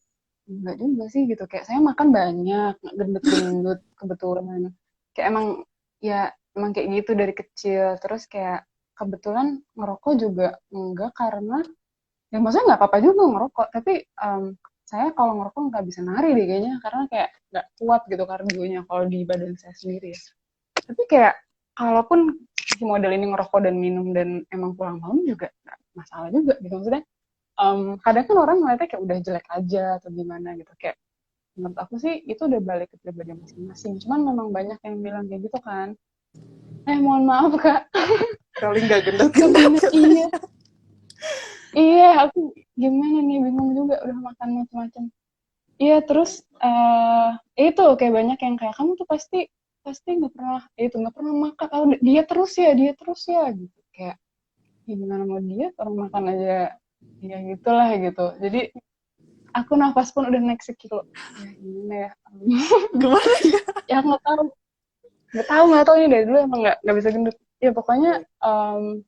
enggak juga sih gitu kayak saya makan banyak gendut-gendut kebetulan kayak emang ya emang kayak gitu dari kecil terus kayak kebetulan ngerokok juga enggak karena ya maksudnya nggak apa-apa juga ngerokok tapi saya kalau ngerokok nggak bisa nari deh kayaknya karena kayak nggak kuat gitu kardionya kalau di badan saya sendiri ya tapi kayak kalaupun si model ini ngerokok dan minum dan emang pulang malam juga nggak masalah juga gitu maksudnya kadang kan orang ngeliatnya kayak udah jelek aja atau gimana gitu kayak menurut aku sih itu udah balik ke pribadi masing-masing cuman memang banyak yang bilang kayak gitu kan mohon maaf kak Kali nggak gendut-gendut gimana katanya. iya iya aku gimana nih bingung juga udah makan macam-macam iya terus itu kayak banyak yang kayak kamu tuh pasti pasti nggak pernah itu nggak pernah makan oh, dia terus ya gitu kayak ya gimana mau dia orang makan aja ya gitulah gitu jadi aku nafas pun udah naik sekilo ya gimana ya Gimana ya? ya nggak tahu ini dari dulu emang nggak bisa gendut ya pokoknya em,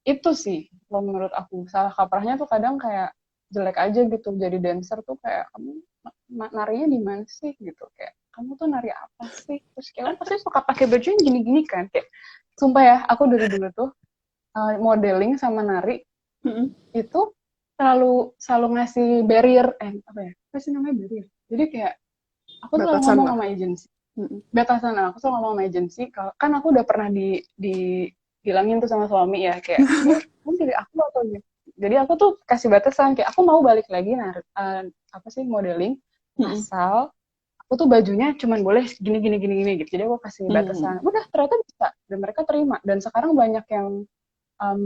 itu sih kalau menurut aku salah kaprahnya tuh kadang kayak jelek aja gitu jadi dancer tuh kayak kamu narinya di mana sih gitu kayak kamu tuh nari apa sih terus kayak kamu pasti suka pakai baju yang gini-gini kan kayak sumpah ya aku dari dulu tuh modeling sama nari itu selalu selalu ngasih barrier apa ya apa sih namanya barrier jadi kayak aku selalu Batasan ngomong lah. sama agensi batasan aku selalu ngomong sama agensi kalau kan aku udah pernah bilangin tuh sama suami ya kayak kamu pilih aku atau gitu jadi aku tuh kasih batasan kayak aku mau balik lagi apa sih modeling asal aku tuh bajunya cuman boleh gini gini gini gini gitu jadi aku kasih batasan udah ternyata bisa dan mereka terima dan sekarang banyak yang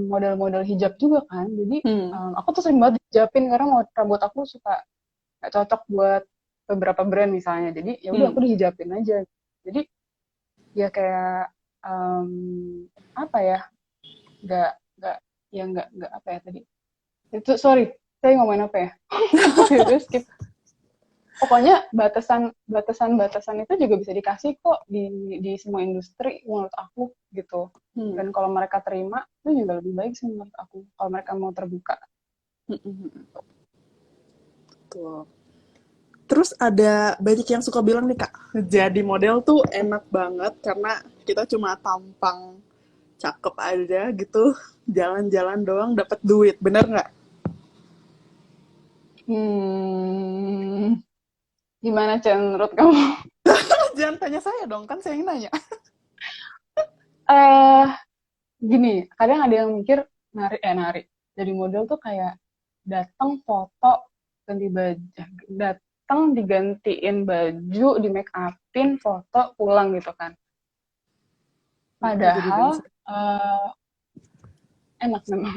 model-model hijab juga kan jadi aku tuh sering banget hijabin karena rambut aku suka nggak cocok buat beberapa brand misalnya jadi ya udah aku dihijabin aja jadi ya kayak um, apa ya nggak nggak ya nggak apa ya tadi itu sorry saya ngomongin apa ya aku skip pokoknya batasan itu juga bisa dikasih kok di semua industri menurut aku gitu dan kalau mereka terima itu juga lebih baik sih menurut aku kalau mereka mau terbuka. Tuh. Terus ada banyak yang suka bilang nih Kak, jadi model tuh enak banget karena kita cuma tampang cakep aja gitu, jalan-jalan doang dapat duit, bener nggak? Gimana Chan menurut kamu? Jangan tanya saya dong, kan saya yang nanya. eh gini, kadang ada yang mikir nari jadi model tuh kayak datang foto ganti baju, datang digantiin baju, di make upin, foto pulang gitu kan. Kenapa jadi Padahal dancer? enak memang.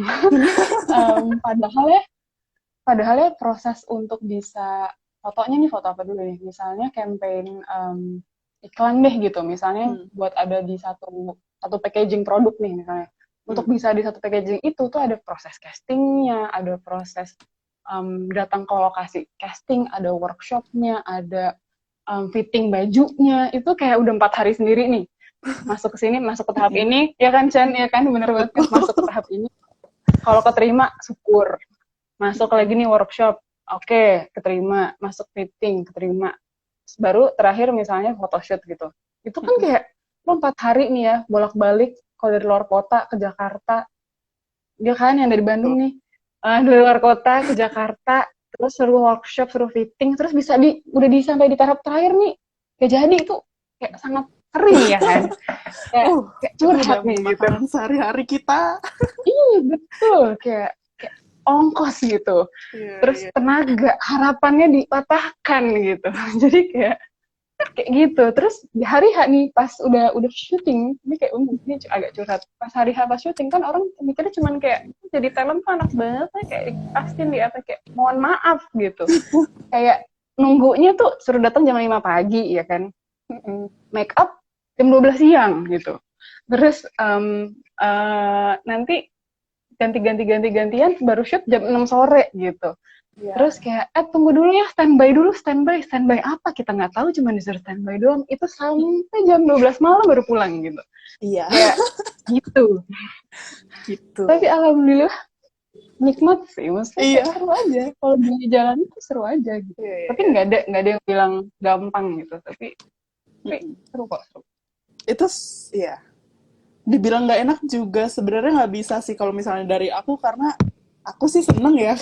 Padahal ya proses untuk bisa fotonya nih, foto apa dulu nih? Misalnya campaign iklan deh gitu. Misalnya Hmm. buat ada di satu satu packaging produk nih misalnya. Untuk Hmm. bisa di satu packaging itu tuh ada proses castingnya, ada proses datang ke lokasi casting, ada workshopnya, ada fitting bajunya. Itu kayak udah 4 hari sendiri nih. Masuk ke sini, masuk ke tahap Mm-mm. ini, ya kan Chan, ya kan bener banget kan, Betul. masuk ke tahap ini. Kalau keterima, syukur. Masuk lagi nih workshop, oke, keterima. Masuk fitting, keterima. Baru terakhir misalnya photoshoot gitu. Itu kan Mm-mm. kayak lo 4 hari nih ya, bolak-balik kalau dari luar kota ke Jakarta. Dia kan yang dari Bandung Betul. nih, dari luar kota ke Jakarta, terus suruh workshop, suruh fitting, terus bisa udah sampai di tahap terakhir nih. Kayak jadi itu kayak sangat sering ya kan. Kayak, Uh, kayak itu curhat udah nih gitu. makanan sehari-hari kita. Iya betul, kayak ongkos gitu. Iya, Terus iya. tenaga, harapannya dipatahkan gitu. Jadi kayak gitu. Terus di hari H nih pas udah syuting, ini kayak ini agak curhat. Pas hari H pas syuting kan orang mikirnya cuman kayak jadi talent tuh anak banget kayak dikasih di apa kayak mohon maaf gitu. Kayak nunggunya tuh suruh datang jam 5 pagi ya kan. Mm-mm. Make up jam 12 siang gitu. Terus nanti ganti-ganti-ganti-gantian baru shoot jam 6 sore gitu. Iya. Terus kayak, tunggu dulu ya, standby dulu, standby. Standby apa? Kita nggak tahu, cuma disuruh standby doang. Itu sampai jam 12 malam baru pulang gitu. Iya, Kayak gitu. Tapi gitu. alhamdulillah nikmat sih. Maksudnya kayak Iya. seru aja. Kalau di jalan itu seru aja gitu. Iya, iya, Tapi iya. nggak ada yang bilang gampang gitu. Tapi Mm-mm. seru kok, seru. Itu, ya, dibilang nggak enak juga sebenarnya nggak bisa sih kalau misalnya dari aku, karena aku sih seneng ya.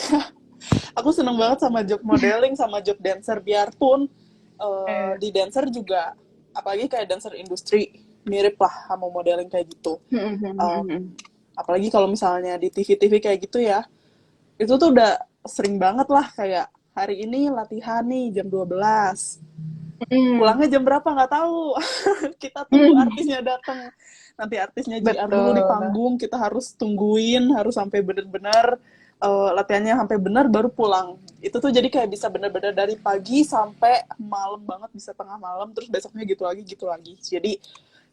Aku seneng banget sama job modeling sama job dancer, biarpun Eh, di dancer juga, apalagi kayak dancer industri, mirip lah sama modeling kayak gitu. Um, Apalagi kalau misalnya di TV-TV kayak gitu ya, itu tuh udah sering banget lah, kayak hari ini latihan nih jam 12, pulangnya jam berapa nggak tahu. Kita tunggu artisnya datang, nanti artisnya JR dulu di betul. panggung, kita harus tungguin, harus sampai bener-bener latihannya sampai benar baru pulang. Itu tuh jadi kayak bisa bener-bener dari pagi sampai malam banget, bisa tengah malam, terus besoknya gitu lagi gitu lagi. Jadi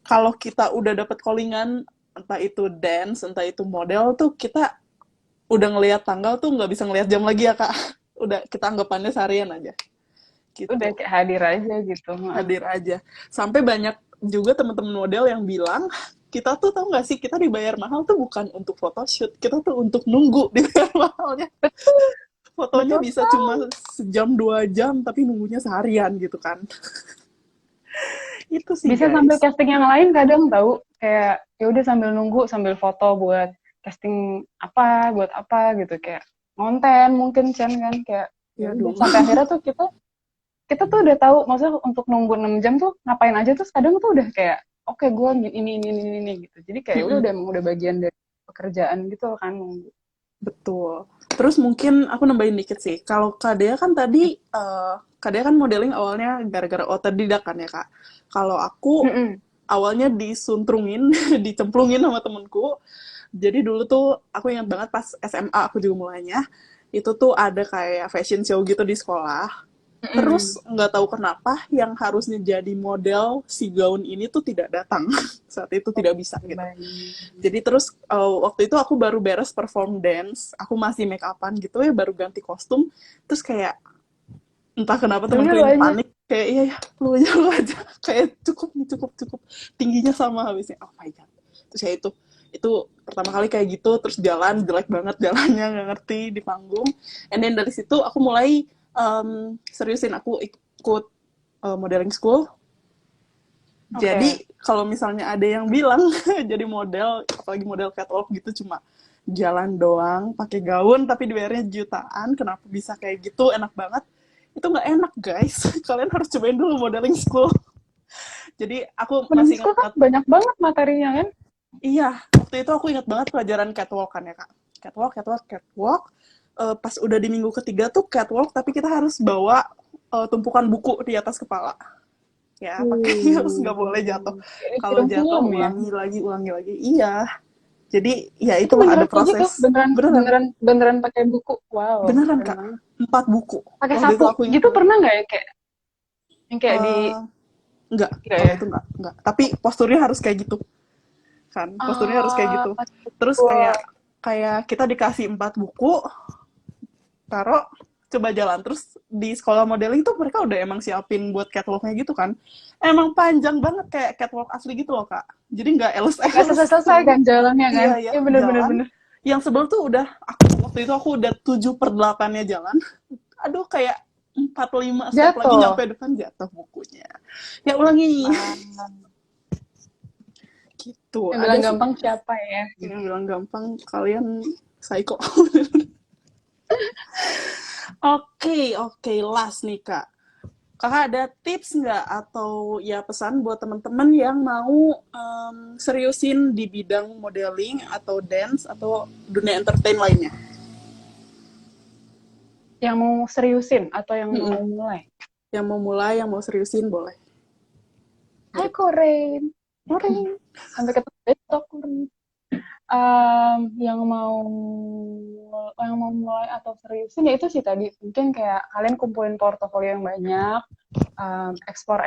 kalau kita udah dapet callingan, entah itu dance entah itu model, tuh kita udah ngelihat tanggal tuh nggak bisa ngelihat jam lagi ya kak. Udah kita anggapannya seharian aja Udah gitu, kayak hadir aja gitu. hadir aja. Sampai banyak juga teman-teman model yang bilang, kita tuh tahu nggak sih, kita dibayar mahal tuh bukan untuk photoshoot, kita tuh untuk nunggu dibayar mahalnya. Betul, Fotonya betul bisa cuma sekali. sejam 2 jam tapi nunggunya seharian gitu kan. Itu sih Bisa sambil guys. casting yang lain kadang tahu kayak ya udah sambil nunggu sambil foto buat casting apa buat apa gitu kayak konten mungkin Chan kan kayak ya Ya udah dulu. sampai akhirnya tuh kita kita tuh udah tahu maksudnya untuk nunggu 6 jam tuh ngapain aja tuh kadang tuh udah kayak oke gue ini gitu jadi kayak udah emang udah bagian dari pekerjaan gitu kan nunggu. Betul. Terus mungkin aku nambahin dikit sih. Kalau Kak Dea kan tadi, Kak Dea kan modeling awalnya gara-gara otodidak kan ya Kak. Kalau aku Mm-mm. awalnya disuntrungin, dicemplungin sama temenku. Jadi dulu tuh aku ingat banget pas SMA aku juga mulainya. Itu tuh ada kayak fashion show gitu di sekolah. Terus Mm-mm. nggak tahu kenapa yang harusnya jadi model si gaun ini tuh tidak datang. Saat itu tidak bisa gitu. Baik. Jadi terus waktu itu aku baru beres perform dance, aku masih make upan gitu ya, baru ganti kostum. Terus kayak entah kenapa Ya udah temanku lo ini aja. panik, kayak iya ya lu aja, kayak cukup nih, cukup tingginya sama habisnya. Oh my god. Terus ya itu pertama kali kayak gitu, terus jalan jelek banget jalannya, nggak ngerti di panggung. And then dari situ aku mulai seriusin, aku ikut modeling school. Oke. Jadi kalau misalnya ada yang bilang jadi model, apalagi model catwalk gitu, cuma jalan doang, pakai gaun tapi dibayarnya jutaan, kenapa bisa kayak gitu? Enak banget. Itu nggak enak guys. Kalian harus cobain dulu modeling school. Jadi aku Modeling masih school kan ingat, banyak banget materinya kan. iya, waktu itu aku ingat banget pelajaran catwalk kan ya kak. Catwalk. Pas udah di minggu ketiga tuh catwalk, tapi kita harus bawa tumpukan buku di atas kepala. Ya, pakai harus nggak boleh jatuh. Kayak di Kalau jatuh film-film ya. ulangi lagi. Iya. Jadi ya Itu itulah ada beneran kayak gitu, proses. beneran Beneran, beneran beneran pakai buku. Wow, beneran keren kak. banget. 4 buku. Pakai Waktu itu sapu aku ingat gitu banget. pernah nggak ya kayak yang kayak di Eh, enggak, enggak kalau ya? itu enggak. Tapi posturnya harus kayak gitu kan. Posturnya harus kayak Ah, gitu. pas Terus betul. kayak kayak kita dikasih 4 buku, taruh coba jalan. Terus di sekolah modeling tuh mereka udah emang siapin buat catwalknya gitu kan. Emang panjang banget kayak catwalk asli gitu loh kak. Jadi nggak Nggak elus-elus. selesai-selesai kan jalannya kan? Iya ya Iya bener-bener jalan. bener. Yang sebel tuh udah waktu itu aku udah 7/8-nya jalan. Aduh kayak 4-5 step lagi Jatuh. nyampe depan jatuh bukunya. Ya ulangi. Ah, Gitu. yang Ada bilang sih gampang siapa ya? yang bilang gampang, kalian psycho. Oke, last nih kak. Kakak ada tips nggak atau ya pesan buat teman-teman yang mau seriusin di bidang modeling atau dance atau dunia entertain lainnya? Yang mau seriusin atau yang Mm-mm. mau mulai? Yang mau mulai, yang mau seriusin boleh. Hai Dari Koren. orang. Sampai ketemu besok Koren. Yang mau mulai atau seriusin ya itu sih tadi mungkin kayak kalian kumpulin portofolio yang banyak, explore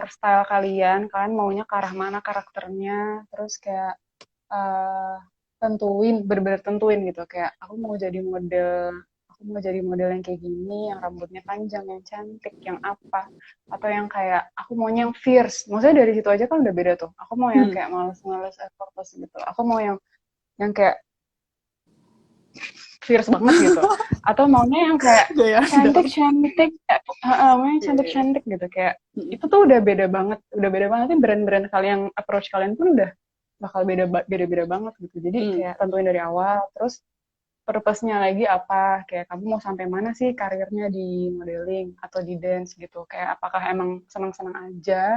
style kalian maunya ke arah mana karakternya, terus kayak uh, bener-bener tentuin gitu kayak aku mau jadi model yang kayak gini, yang rambutnya panjang, yang cantik, yang apa, atau yang kayak aku maunya yang fierce. Maksudnya dari situ aja kan udah beda tuh. Aku mau yang kayak males-males effortless gitu. Aku mau yang kayak fierce banget gitu. Atau maunya yang kayak Gaya dalam. cantik-cantik, maunya Iya, iya. cantik-cantik gitu kayak Mm-mm. itu tuh udah beda banget nih brand-brand kalian approach kalian pun udah bakal beda-beda banget gitu. Jadi Mm. kayak tentuin dari awal, terus purpose-nya lagi apa, kayak kamu mau sampai mana sih karirnya di modeling atau di dance gitu. Kayak apakah emang senang-senang aja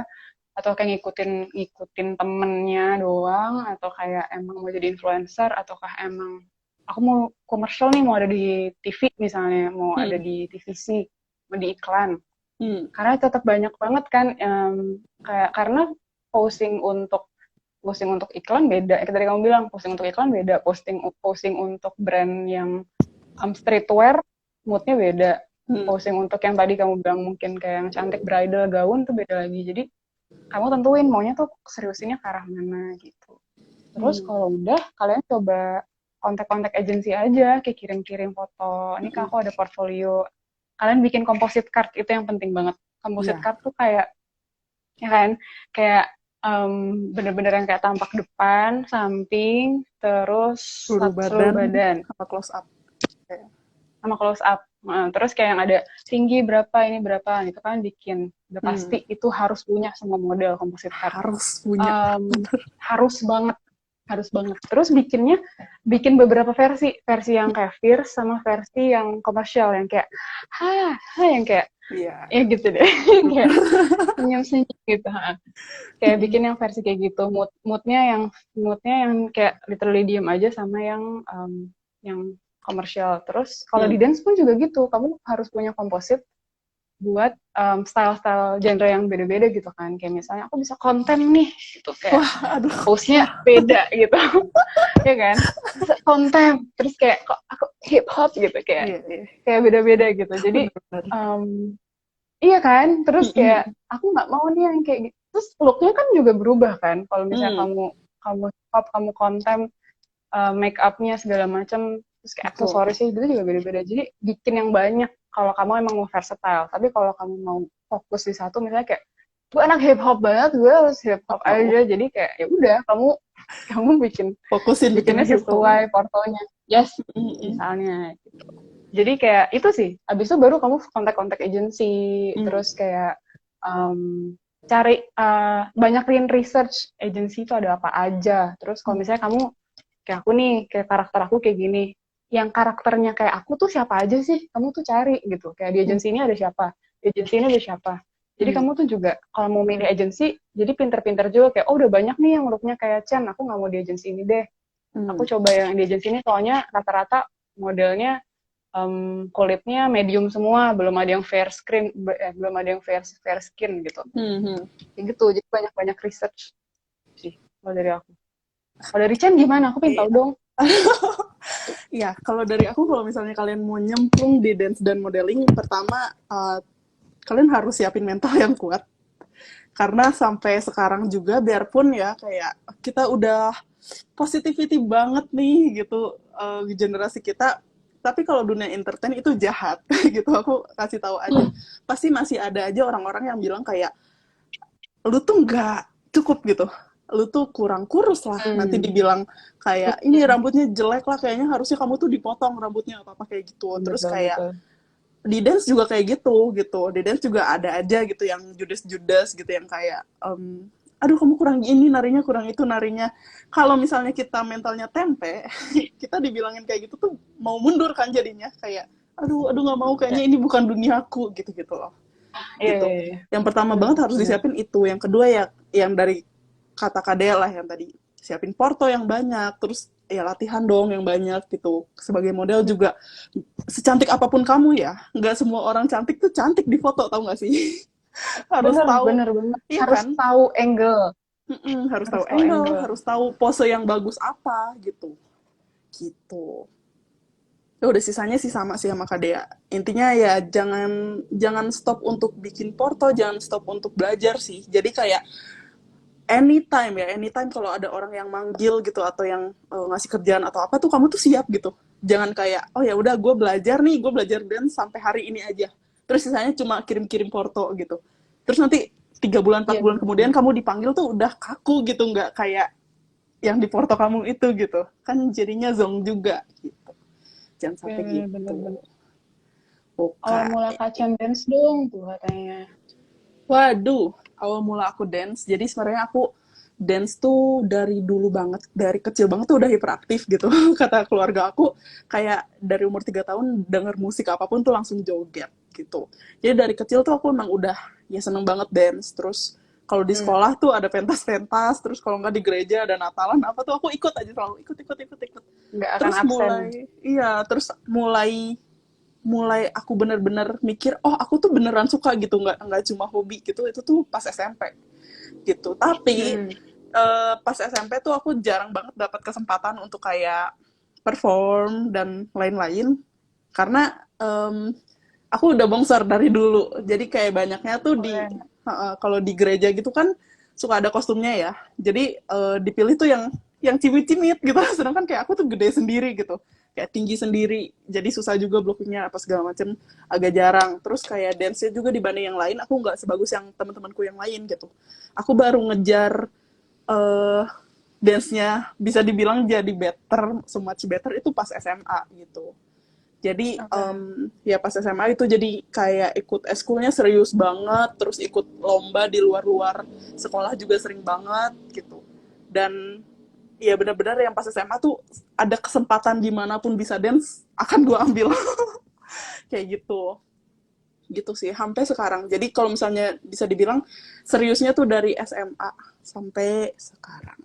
atau kayak ngikutin ngikutin temennya doang atau kayak emang mau jadi influencer ataukah emang aku mau komersial nih mau ada di TV misalnya mau ada Mm. di TVC mau di iklan Mm. karena tetap banyak banget kan kayak karena posting untuk posting untuk iklan beda kayak tadi kamu bilang posting untuk iklan beda posting posting untuk brand yang streetwear moodnya beda Mm. posting untuk yang tadi kamu bilang mungkin kayak yang cantik bridal gaun tuh beda lagi jadi kamu tentuin maunya tuh seriusinnya ke arah mana gitu. Terus Mm. kalau udah kalian coba kontak-kontak agensi aja, kayak kirim-kirim foto. Ini kak Mm. aku ada portfolio. Kalian bikin composite card itu yang penting banget. Composite Iya. card tuh kayak ya kan, kayak bener-bener yang kayak tampak depan, samping, terus Seluruh seluruh badan badan sama close up. Kayak, sama close up. Nah, terus kayak yang ada tinggi berapa ini berapa itu kan bikin udah pasti itu harus punya semua model composite card. harus punya. Harus banget terus bikin beberapa versi yang kayak fierce sama versi yang komersial yang kayak yang kayak Iya. ya gitu deh kayak senyum gitu kayak bikin yang versi kayak gitu moodnya yang kayak literally diem aja sama yang komersial terus kalau di dance pun juga gitu kamu harus punya komposit buat style-style genre yang beda-beda gitu kan kayak misalnya aku bisa konten nih gitu kayak Wah, aduh. pose-nya beda gitu ya kan terus konten terus kayak kok aku hip hop gitu Iya, iya. kayak beda-beda gitu jadi Benar-benar. iya kan terus kayak aku nggak mau nih yang kayak gitu terus looknya kan juga berubah kan kalau misalnya kamu hip hop kamu konten make upnya segala macam terus kayak Betul. aksesorisnya itu juga beda-beda jadi bikin yang banyak kalau kamu emang mau versatile tapi kalau kamu mau fokus di satu misalnya kayak gue anak hip hop banget gue harus hip hop aja jadi kayak ya udah kamu Fokusin bikinnya bikinnya hip hop. sesuai portonya yes misalnya gitu jadi kayak itu sih abis itu baru kamu kontak agensi terus kayak cari banyakin research agensi itu ada apa aja terus kalau misalnya kamu kayak aku nih kayak karakter aku kayak gini yang karakternya kayak aku tuh siapa aja sih kamu tuh cari gitu kayak di agensi ini ada siapa di agensi ini ada siapa jadi kamu tuh juga kalau mau milih agensi jadi pinter-pinter juga kayak oh udah banyak nih yang looknya kayak Chen aku nggak mau di agensi ini deh Aku coba yang di agensi ini soalnya rata-rata modelnya kulitnya medium semua, belum ada yang belum ada yang fair skin gitu. Kayak gitu, jadi banyak research sih kalau dari aku. Kalau dari Chen gimana? Aku pengen tahu dong. Ya, kalau dari aku, kalau misalnya kalian mau nyemplung di dance dan modeling, pertama kalian harus siapin mental yang kuat. Karena sampai sekarang juga, biarpun ya kayak kita udah positivity banget nih gitu, generasi kita, tapi kalau dunia entertain itu jahat gitu. Aku kasih tahu aja, pasti masih ada aja orang-orang yang bilang kayak lu tuh nggak cukup gitu, lu tuh kurang kurus lah, nanti dibilang kayak ini rambutnya jelek lah, kayaknya harusnya kamu tuh dipotong rambutnya atau apa kayak gitu. Terus Betul, kayak betul. di dance juga kayak gitu, di dance juga ada aja gitu yang judes-judes gitu, yang kayak aduh kamu kurang ini narinya, kurang itu narinya. Kalau misalnya kita mentalnya tempe kita dibilangin kayak gitu tuh mau mundur kan jadinya, kayak aduh nggak mau, kayaknya ini bukan duniaku gitu gitu loh. Iya, Gitu. iya, iya. Yang pertama Benar, banget harus benar. disiapin itu. Yang kedua ya yang dari kata Kadea lah yang tadi, siapin porto yang banyak, terus ya latihan dong yang banyak gitu. Sebagai model juga, secantik apapun kamu ya, nggak semua orang cantik tuh cantik di foto, tau nggak sih? Harus Benar, tahu, benar, benar. iya Harus kan? tahu angle. Harus Harus tahu tahu angle, angle. harus tahu pose yang bagus apa gitu. Gitu. Ya udah, sisanya sih sama sih sama Kadea. Intinya ya jangan jangan stop untuk bikin porto, jangan stop untuk belajar sih. Jadi kayak anytime kalau ada orang yang manggil gitu, atau yang ngasih kerjaan atau apa tuh, kamu tuh siap gitu. Jangan kayak oh ya udah gue belajar nih, gue belajar dance sampai hari ini aja. Terus sisanya cuma kirim-kirim porto gitu. Terus nanti 3 bulan 4 Iya, bulan kemudian benar. kamu dipanggil tuh udah kaku gitu, nggak kayak yang di porto kamu itu gitu. Kan jadinya zong juga gitu. Jangan sampai Benar, benar, gitu. benar. Awal Oke. mula Kacen dance dong tuh katanya. Waduh, awal mula aku dance. Jadi sebenarnya aku dance tuh dari dulu banget, dari kecil banget tuh udah hiperaktif gitu. Kata keluarga aku, kayak dari umur 3 tahun denger musik apapun tuh langsung joget gitu. Jadi dari kecil tuh aku emang udah ya seneng banget dance. Terus kalau di sekolah tuh ada pentas-pentas, terus kalau nggak di gereja ada Natalan apa tuh aku ikut aja, selalu ikut. Nggak akan Terus absen. mulai aku bener-bener mikir, oh aku tuh beneran suka gitu, nggak cuma hobi gitu. Itu tuh pas SMP gitu. Tapi Hmm. pas SMP tuh aku jarang banget dapat kesempatan untuk kayak perform dan lain-lain, karena aku udah bongsor dari dulu. Jadi kayak banyaknya tuh Keren. kalau di gereja gitu kan suka ada kostumnya ya. Jadi dipilih tuh yang cimit-cimit gitu. Sedangkan kayak aku tuh gede sendiri gitu. Kayak tinggi sendiri. Jadi susah juga blockingnya apa segala macem. Agak jarang. Terus kayak dance-nya juga dibanding yang lain, aku nggak sebagus yang teman-temanku yang lain gitu. Aku baru ngejar eh dance-nya bisa dibilang jadi better, so much better itu pas SMA gitu. Jadi Oke. ya pas SMA itu jadi kayak ikut eskulnya serius banget, terus ikut lomba di luar-luar sekolah juga sering banget gitu. Dan ya benar-benar yang pas SMA tuh ada kesempatan dimanapun bisa dance, akan gue ambil. Kayak gitu. Gitu sih, sampai sekarang. Jadi kalau misalnya bisa dibilang seriusnya tuh dari SMA sampai sekarang.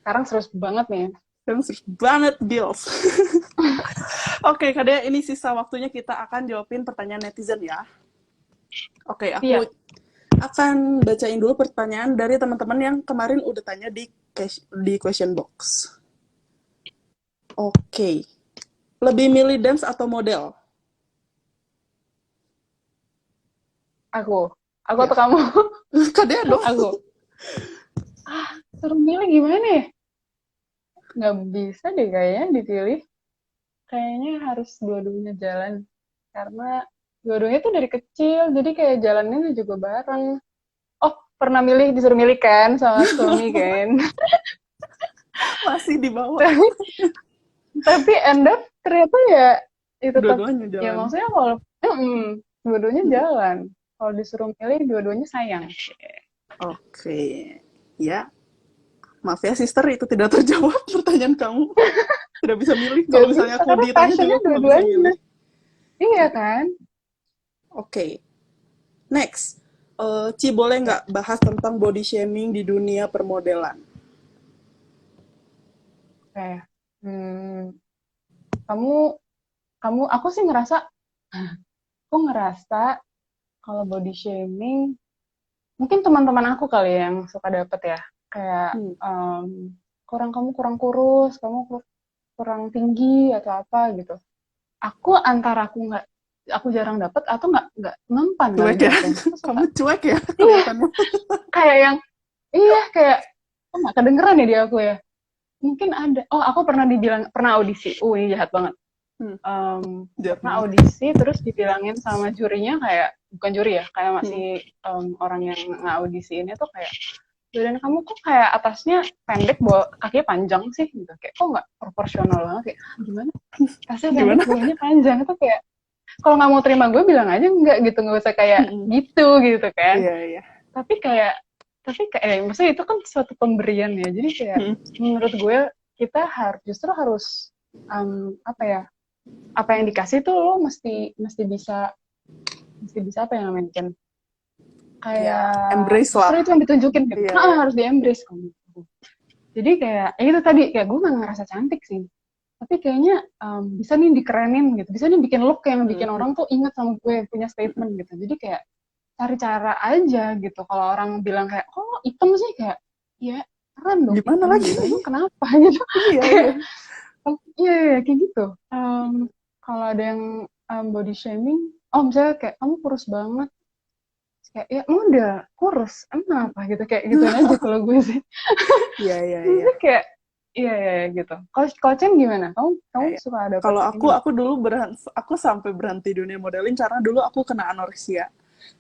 Sekarang serius banget nih. Serius banget, Bills. Oke, Kadea, ini sisa waktunya kita akan jawabin pertanyaan netizen ya. Oke, aku Iya. akan bacain dulu pertanyaan dari teman-teman yang kemarin udah tanya di question box. Oke. Lebih milih dance atau model? Aku. Aku Ya. atau kamu? Kadea dong. Aku. Suruh milih gimana ya? Nggak bisa deh kayaknya dipilih. Kayaknya harus dua-duanya jalan. Karena dua-duanya tuh dari kecil. Jadi kayak jalannya juga bareng. Oh, pernah disuruh milih kan sama suami kan. Masih di bawah. Tapi end up ternyata ya, tetap, Dua-duanya ya jalan. maksudnya kalau dua-duanya jalan. Kalau disuruh milih, dua-duanya sayang. Oke. Ya, maaf ya sister, itu tidak terjawab pertanyaan kamu. Tidak bisa milih. Gak Kalau misalnya bisa, aku karena ditanya juga passionnya aku nggak bisa dua-duanya. milih. Iya kan? Oke. Next. Ci, boleh Ya. nggak bahas tentang body shaming di dunia permodelan? Kayak, kamu, aku sih ngerasa, aku ngerasa kalau body shaming, mungkin teman-teman aku kali ya yang suka dapet ya. Kayak, Hmm. kamu kurang kurus, kamu kurang tinggi atau apa gitu. Aku antara aku jarang dapet atau nggak mempan kali Cuek ya. jawabnya. Aku suka, Kamu cuek ya iya, kelihatannya. kayak yang, iya kayak, kok nggak kedengeran ya di aku ya. Mungkin ada. Oh, aku pernah audisi. Ini jahat banget. Hmm. Jahat Pernah banget. audisi terus dibilangin sama jurinya kayak, bukan juri ya, kayak Hmm. masih orang yang ngaudisiinnya tuh kayak, badan kamu kok kayak atasnya pendek, bawah kakinya panjang sih gitu. Kayak kok nggak proporsional banget, kayak gimana? Atasnya pendek, Gimana? bawahnya panjang. Itu kayak, kalau nggak mau terima gue bilang aja enggak gitu, nggak usah kayak Hmm. gitu kan. Iya, iya. Tapi kayak maksudnya itu kan suatu pemberian ya, jadi kayak Hmm. menurut gue kita justru harus, apa ya, apa yang dikasih tuh lo mesti bisa apa yang namanya kan, Ya, kayak embrace justru lah. itu yang ditunjukin gitu. Iya, iya. Harus di embrace kan gitu. Jadi kayak ya itu tadi, kayak gue nggak ngerasa cantik sih, tapi kayaknya bisa nih dikerenin gitu, bisa nih bikin look yang bikin Hmm. orang tuh inget sama gue, punya statement gitu. Jadi kayak cari cara aja gitu. Kalau orang bilang kayak, kok hitam sih, kayak ya keren dong Gimana hitam lagi? gitu, emang kenapa gitu. Iya, Kayak iya. iya, iya, kayak gitu. Kalau ada yang body shaming, oh misalnya kayak kamu kurus banget, terus kayak ya udah kurus, emang apa gitu, kayak gituin aja kalau gue sih. Iya, iya, iya. Maksudnya kayak iya, iya, iya, gitu. Kalau Chen gimana? Kamu kamu Kayak, suka dapet kalau ini nggak? aku dulu aku sampai berhenti dunia modeling karena dulu aku kena anoreksia.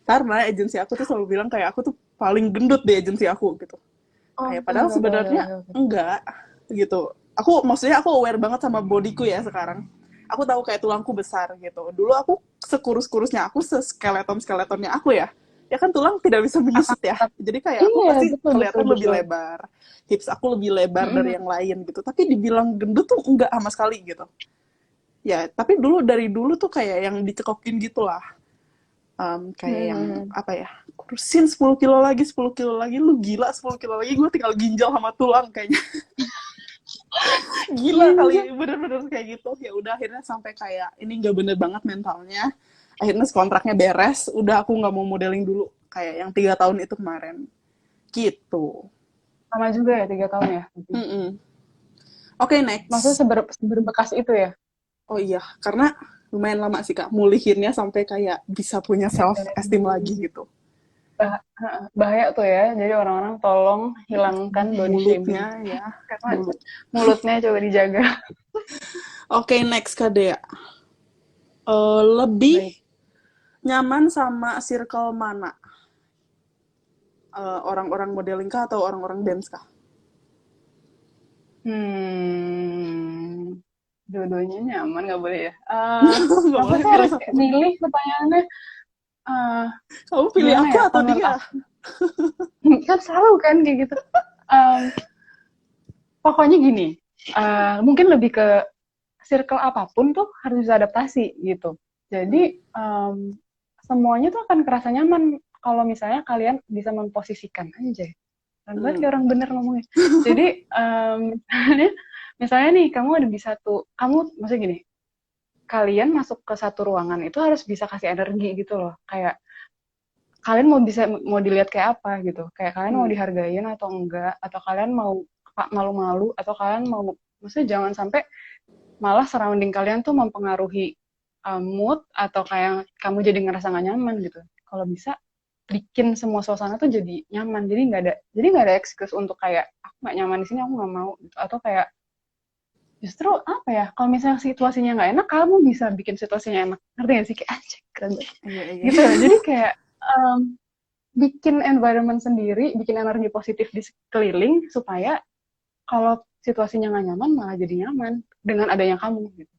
Karena agensi aku tuh selalu bilang kayak aku tuh paling gendut di agensi aku gitu. Oh, Kayak oke, padahal oke, oke, sebenarnya oke, oke. enggak gitu. Maksudnya aku aware banget sama bodiku ya sekarang. Aku tahu kayak tulangku besar gitu. Dulu aku sekurus-kurusnya aku, seskeleton-skeletonnya aku ya. Ya kan tulang tidak bisa menyusut ya. Akak-akak. Jadi kayak aku Iya, pasti betul, betul, kelihatan lebih betul. lebar. Hips aku lebih lebar dari Mm-mm. yang lain gitu. Tapi dibilang gendut tuh enggak sama sekali gitu. Ya, tapi dari dulu tuh kayak yang dicekokin gitu lah. Kayak yang Mm-mm. apa ya, kurusin 10 kilo lagi, 10 kilo lagi, lu gila, 10 kilo lagi gue tinggal ginjal sama tulang kayaknya. Gila Iya, kali, bener-bener kayak gitu. Ya udah akhirnya sampai kayak ini nggak bener banget mentalnya. Akhirnya kontraknya beres, udah aku nggak mau modeling dulu. Kayak yang 3 tahun itu kemarin. Gitu. sama juga ya 3 tahun ya. Mm-mm. Oke, Maksudnya next. seberbekas itu ya. Oh iya, karena lumayan lama sih Kak, mulihinnya sampai kayak bisa punya self esteem lagi gitu. Bahaya tuh ya. Jadi orang-orang tolong hilangkan body shaming. Mulutnya ya, Karena mulut. mulutnya coba dijaga. Oke, next Kak Dea. Lebih Baik. nyaman sama circle mana? Orang-orang modeling kah atau orang-orang dance kah? Dua-duanya nyaman nggak boleh ya. Nggak Kenapa boleh sih pilih harus satu. kayak milih pertanyaannya? Eh, Kamu pilih Gimana aku ya? atau Kalau menurut dia? aku kan selalu kan kayak gitu. Em, Pokoknya gini. Mungkin lebih ke circle apapun tuh harus bisa adaptasi gitu. Hmm. Jadi semuanya tuh akan kerasa nyaman kalau misalnya kalian bisa memposisikan aja. Kan banget kayak Hmm. orang bener ngomongnya. Jadi misalnya nih kamu ada di satu, kamu maksudnya gini, kalian masuk ke satu ruangan itu harus bisa kasih energi gitu loh. Kayak kalian mau dilihat kayak apa gitu. Kayak kalian mau Hmm. dihargain atau enggak, atau kalian mau malu-malu, atau kalian mau, maksudnya jangan sampai malah surrounding kalian tuh mempengaruhi mood, atau kayak kamu jadi ngerasa gak nyaman gitu. Kalau bisa bikin semua suasana tuh jadi nyaman, jadi nggak ada excuse untuk kayak aku nggak nyaman di sini, aku nggak mau gitu. Atau kayak justru apa ya, kalau misalnya situasinya nggak enak, kamu bisa bikin situasinya enak, ngerti gak sih, kayak anjir keren banget Iya, iya. gitu. Jadi kayak um, bikin environment sendiri, bikin energi positif di sekeliling supaya kalau situasinya nggak nyaman malah jadi nyaman dengan adanya kamu gitu.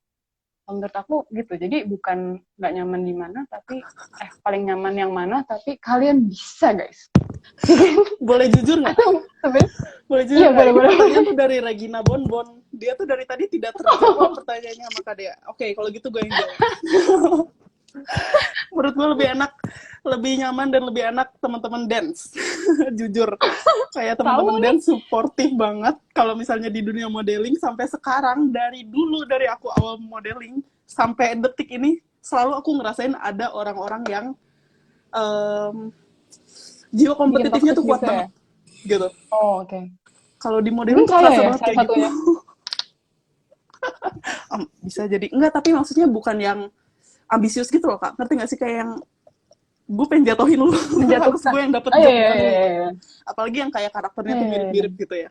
Menurut aku gitu. Jadi bukan nggak nyaman di mana, tapi paling nyaman yang mana, tapi kalian bisa guys. Boleh jujur nggak? Atau sebenarnya Boleh jujur iya, nggak? boleh, Ini boleh. pertanyaan tuh dari Regina Bonbon. Dia tuh dari tadi tidak terjawab pertanyaannya sama Kak Dea. Oke, kalau gitu gue yang jawab. Menurut gue lebih nyaman dan lebih enak teman-teman dance. Jujur, kayak Tahu teman-teman nih. dance suportif banget kalau misalnya di dunia modeling. Sampai sekarang, dari dulu, dari aku awal modeling sampai detik ini, selalu aku ngerasain ada orang-orang yang em, jiwa Bikin kompetitifnya toxic tuh kuat gitu ya. banget gitu. Oh, oke. Kalau di modeling Mungkin tuh saya kerasa ya banget salah kayak gitu. satunya. Bisa jadi enggak, tapi maksudnya bukan yang ambisius gitu loh kak, ngerti nggak sih, kayak yang gue pengen jatuhin lu. Harus Menjatuhkan. gue yang dapet Oh iya job, iya bukan iya lu. iya. Apalagi yang kayak karakternya Iya tuh iya iya. mirip-mirip gitu ya.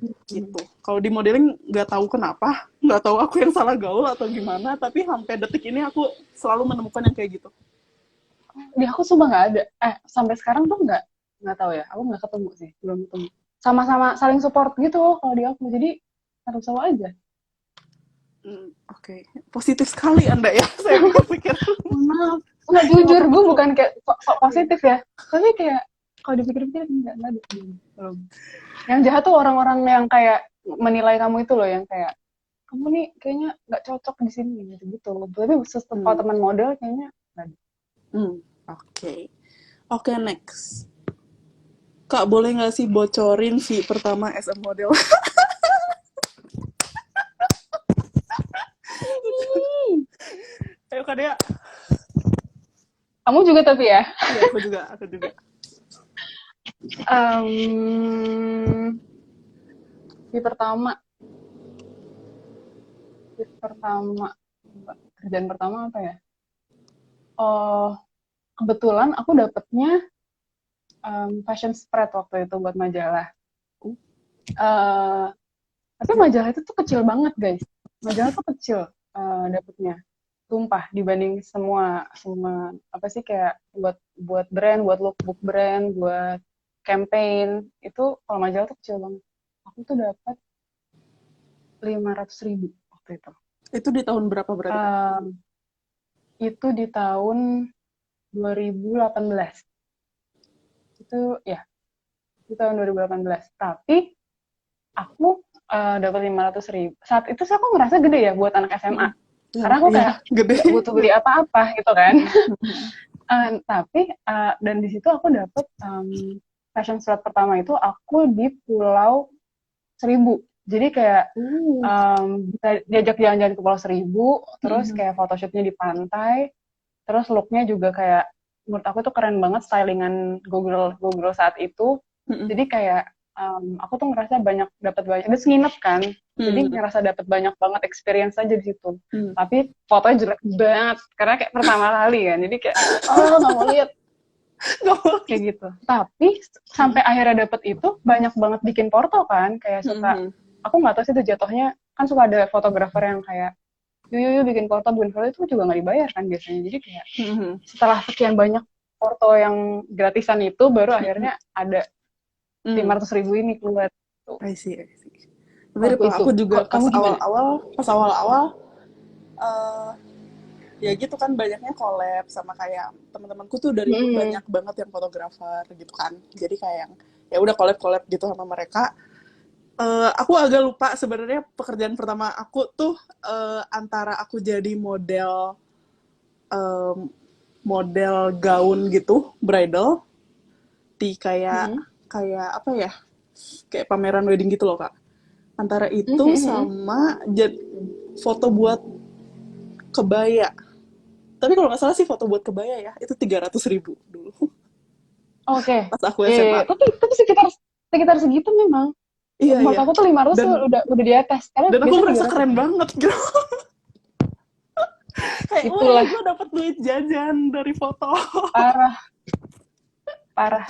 Hmm. Gitu. Kalau di modeling nggak tahu kenapa, nggak tahu aku yang salah gaul atau gimana, tapi sampai detik ini aku selalu menemukan yang kayak gitu. Di aku sumpah nggak ada. Sampai sekarang tuh nggak tahu ya. Aku nggak ketemu sih, belum ketemu. Sama-sama saling support gitu loh kalau di aku. Jadi satu-sama aja. Oke. Positif sekali anda ya. Saya pikir-pikir. Maaf. Nggak Nggak jujur, apa-apa gue tuh. bukan kayak sok Iya. positif ya. Tapi kayak kalau dipikir-pikir nggak ada. Belum. Yang jahat tuh orang-orang yang kayak menilai kamu itu loh, yang kayak kamu nih kayaknya nggak cocok di sini gitu. Tapi kalau Hmm. teman model kayaknya nggak ada. Oke. Oke, next. Kak, boleh nggak sih bocorin si pertama SM model? Ayo Kak Dea. Kamu juga tapi ya. Iya, aku juga, aku juga. Em, di pertama, di pertama, kerjaan pertama apa ya? Oh, kebetulan aku dapetnya fashion spread waktu itu buat majalah. Eh, tapi majalah itu tuh kecil banget guys. Majalah tuh kecil dapetnya. Sumpah dibanding semua semua apa sih, kayak buat buat brand, buat lookbook brand, buat campaign itu kalau majalah tuh kecil banget. Aku tuh dapat 500.000 waktu itu. Itu di tahun berapa berarti Kak? Em, itu di tahun 2018. Itu ya, di tahun 2018. Tapi aku dapat 500.000. Saat itu sih aku ngerasa gede ya buat anak SMA. Iya, Karena aku iya, kayak gede. nggak butuh beli apa-apa gitu kan. Tapi dan di situ aku dapet fashion slot pertama itu aku di Pulau Seribu. Jadi kayak bisa diajak jalan-jalan ke Pulau Seribu, terus kayak photoshootnya di pantai, terus looknya juga kayak menurut aku tuh keren banget stylingan Google Google saat itu. Jadi kayak aku tuh ngerasa dapat banyak, terus nginep kan, jadi ngerasa dapat banyak banget experience aja di situ. Tapi fotonya jelek banget karena kayak pertama kali kan, jadi kayak nggak mau lihat kayak gitu. Tapi sampai akhirnya dapet itu banyak banget bikin porto kan, kayak suka, aku nggak tahu sih itu jatuhnya, kan suka ada fotografer yang kayak yuk bikin porto itu juga nggak dibayar kan biasanya. Jadi kayak setelah sekian banyak porto yang gratisan itu baru akhirnya ada 500.000 ini keluar tuh I see, I see. Mirip waktu lah, itu. aku juga Kok kamu gimana? pas awal-awal, eh, ya gitu kan, banyaknya collab sama kayak teman-temanku tuh dari dulu Hmm. banyak banget yang fotografer gitu kan. Jadi kayak yang ya udah collab-collab gitu sama mereka. Aku agak lupa sebenarnya pekerjaan pertama aku tuh antara aku jadi em, model gaun gitu, bridal di kayak Hmm. kayak apa ya? Kayak pameran wedding gitu loh, Kak. Antara itu Hmm. sama foto buat kebaya. Tapi kalau nggak salah sih foto buat kebaya ya, itu 300.000 dulu. Oke. Pas aku SMA. Tapi sekitar sekitar segitu memang. Iya, Menurut iya. aku tuh 500 tuh Dan udah di atas. Karena dan aku biasanya merasa 300 keren kan. banget gitu. Kayak, weh, Itulah gue dapet duit jajan dari foto. parah, parah.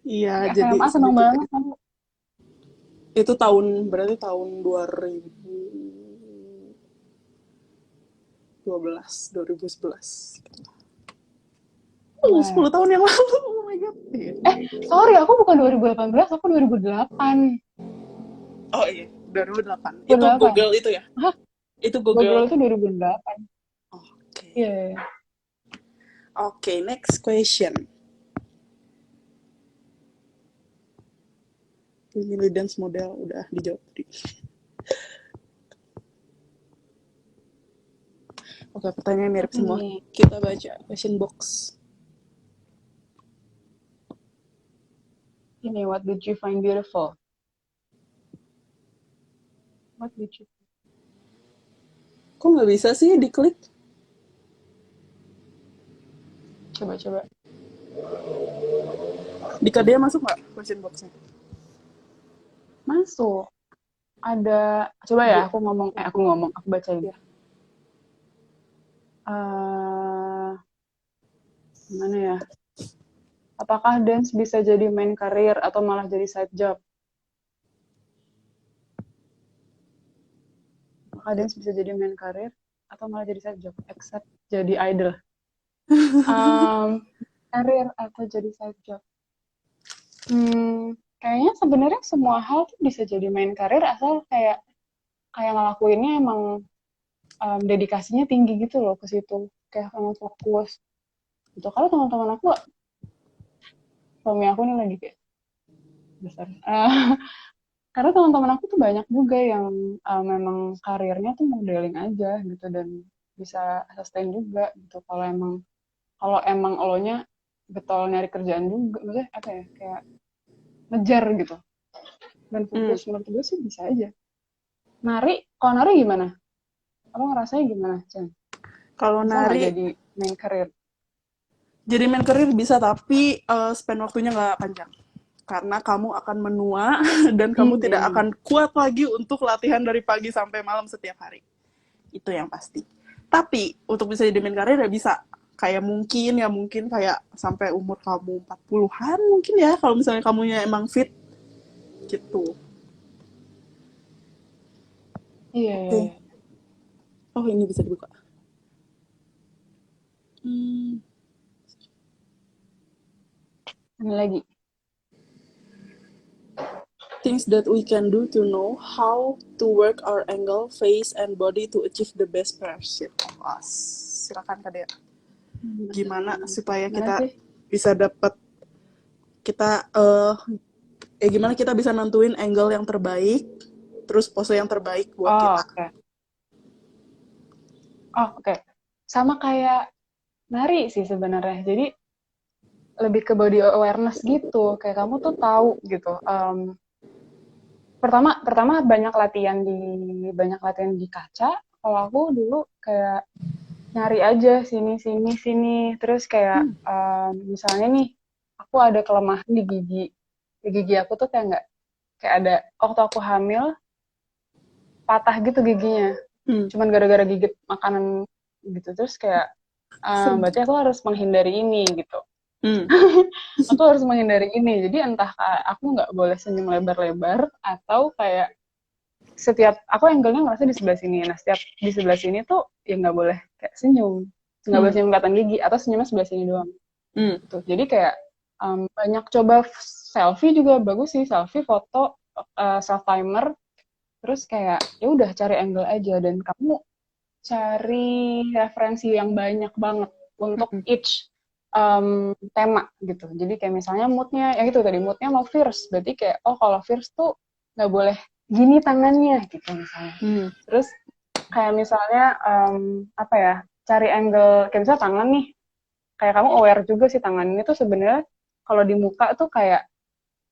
Iya, jadi SMA seneng segitu deh. banget kamu. Itu berarti tahun 2011. Wah. 10 tahun yang lalu, oh my god. Iya. Sorry, aku bukan 2018, aku 2008. Oh iya, 2008. Itu 2008. Google itu ya? Hah? Itu Google Google. itu 2008. Oke. Iya. Yeah. Oke, next question. Milih dance model udah dijawab tadi. Oke, pertanyaan mirip semua. Ini. Kita baca question box. Ini, what did you find beautiful? What did you... Kok nggak bisa sih diklik? Coba. Dika dia masuk nggak question box-nya? Masuk. Ada, coba ya, Dia. aku bacain. Ya. Gimana ya? Apakah dance bisa jadi main karir atau malah jadi side job? Apakah dance bisa jadi main karir atau malah jadi side job? Except jadi idol. Karir atau jadi side job? Kayaknya sebenarnya semua hal tuh bisa jadi main karir asal kayak ngelakuinnya emang dedikasinya tinggi gitu loh ke situ. Kayak emang fokus. Gitu. Kalau teman-teman aku, suami aku nih lagi kayak besar. Karena teman-teman aku tuh banyak juga yang memang karirnya tuh modeling aja gitu dan bisa sustain juga gitu. Kalau emang elonya getol nyari kerjaan juga, maksudnya apa ya, kayak ngejar gitu dan fokus, menurut gue sih bisa aja. Kalau nari gimana? Lo ngerasanya gimana, Cen? Kalau Bisa nggak nari jadi main career? jadi main career bisa, tapi spend waktunya nggak panjang. Karena kamu akan menua dan kamu tidak akan kuat lagi untuk latihan dari pagi sampai malam setiap hari. Itu yang pasti. Tapi untuk bisa jadi main karir ya bisa. Kayak mungkin kayak sampai umur kamu 40-an mungkin ya, kalau misalnya kamunya emang fit gitu. Iya, Oke. iya, iya. Oh, ini bisa dibuka. Hmm. Ini lagi. Things that we can do to know how to work our angle, face, and body to achieve the best version of us. Silakan Kak Dea. Gimana supaya kita bisa dapat gimana kita bisa nentuin angle yang terbaik, terus pose yang terbaik buat kita. Oke. Sama kayak nari sih sebenarnya. Jadi lebih ke body awareness gitu. Kayak kamu tuh tahu gitu. Pertama banyak latihan di kaca. Kalau aku dulu kayak nyari aja sini. Terus kayak misalnya nih, aku ada kelemahan di gigi. Di gigi aku tuh kayak nggak, kayak ada waktu aku hamil patah gitu giginya. Cuman gara-gara gigit makanan gitu. Terus kayak berarti aku harus menghindari ini gitu. Aku harus menghindari ini. Jadi entah aku nggak boleh senyum lebar-lebar atau kayak setiap aku angle-nya ngerasa di sebelah sini. Nah, setiap di sebelah sini tuh ya nggak boleh kayak senyum. Nggak boleh senyum kelihatan gigi atau senyumnya sebelah sini doang. Gitu. Jadi kayak banyak coba selfie juga bagus sih, selfie, foto, self timer. Terus kayak ya udah cari angle aja dan kamu cari referensi yang banyak banget untuk each tema gitu. Jadi kayak misalnya moodnya, ya gitu tadi, moodnya mau fierce. Berarti kayak, oh kalau fierce tuh nggak boleh gini tangannya gitu misalnya. Terus kayak misalnya, apa ya, cari angle, kayak misalnya tangan nih, kayak kamu aware juga sih tangan ini tuh sebenarnya kalau di muka tuh kayak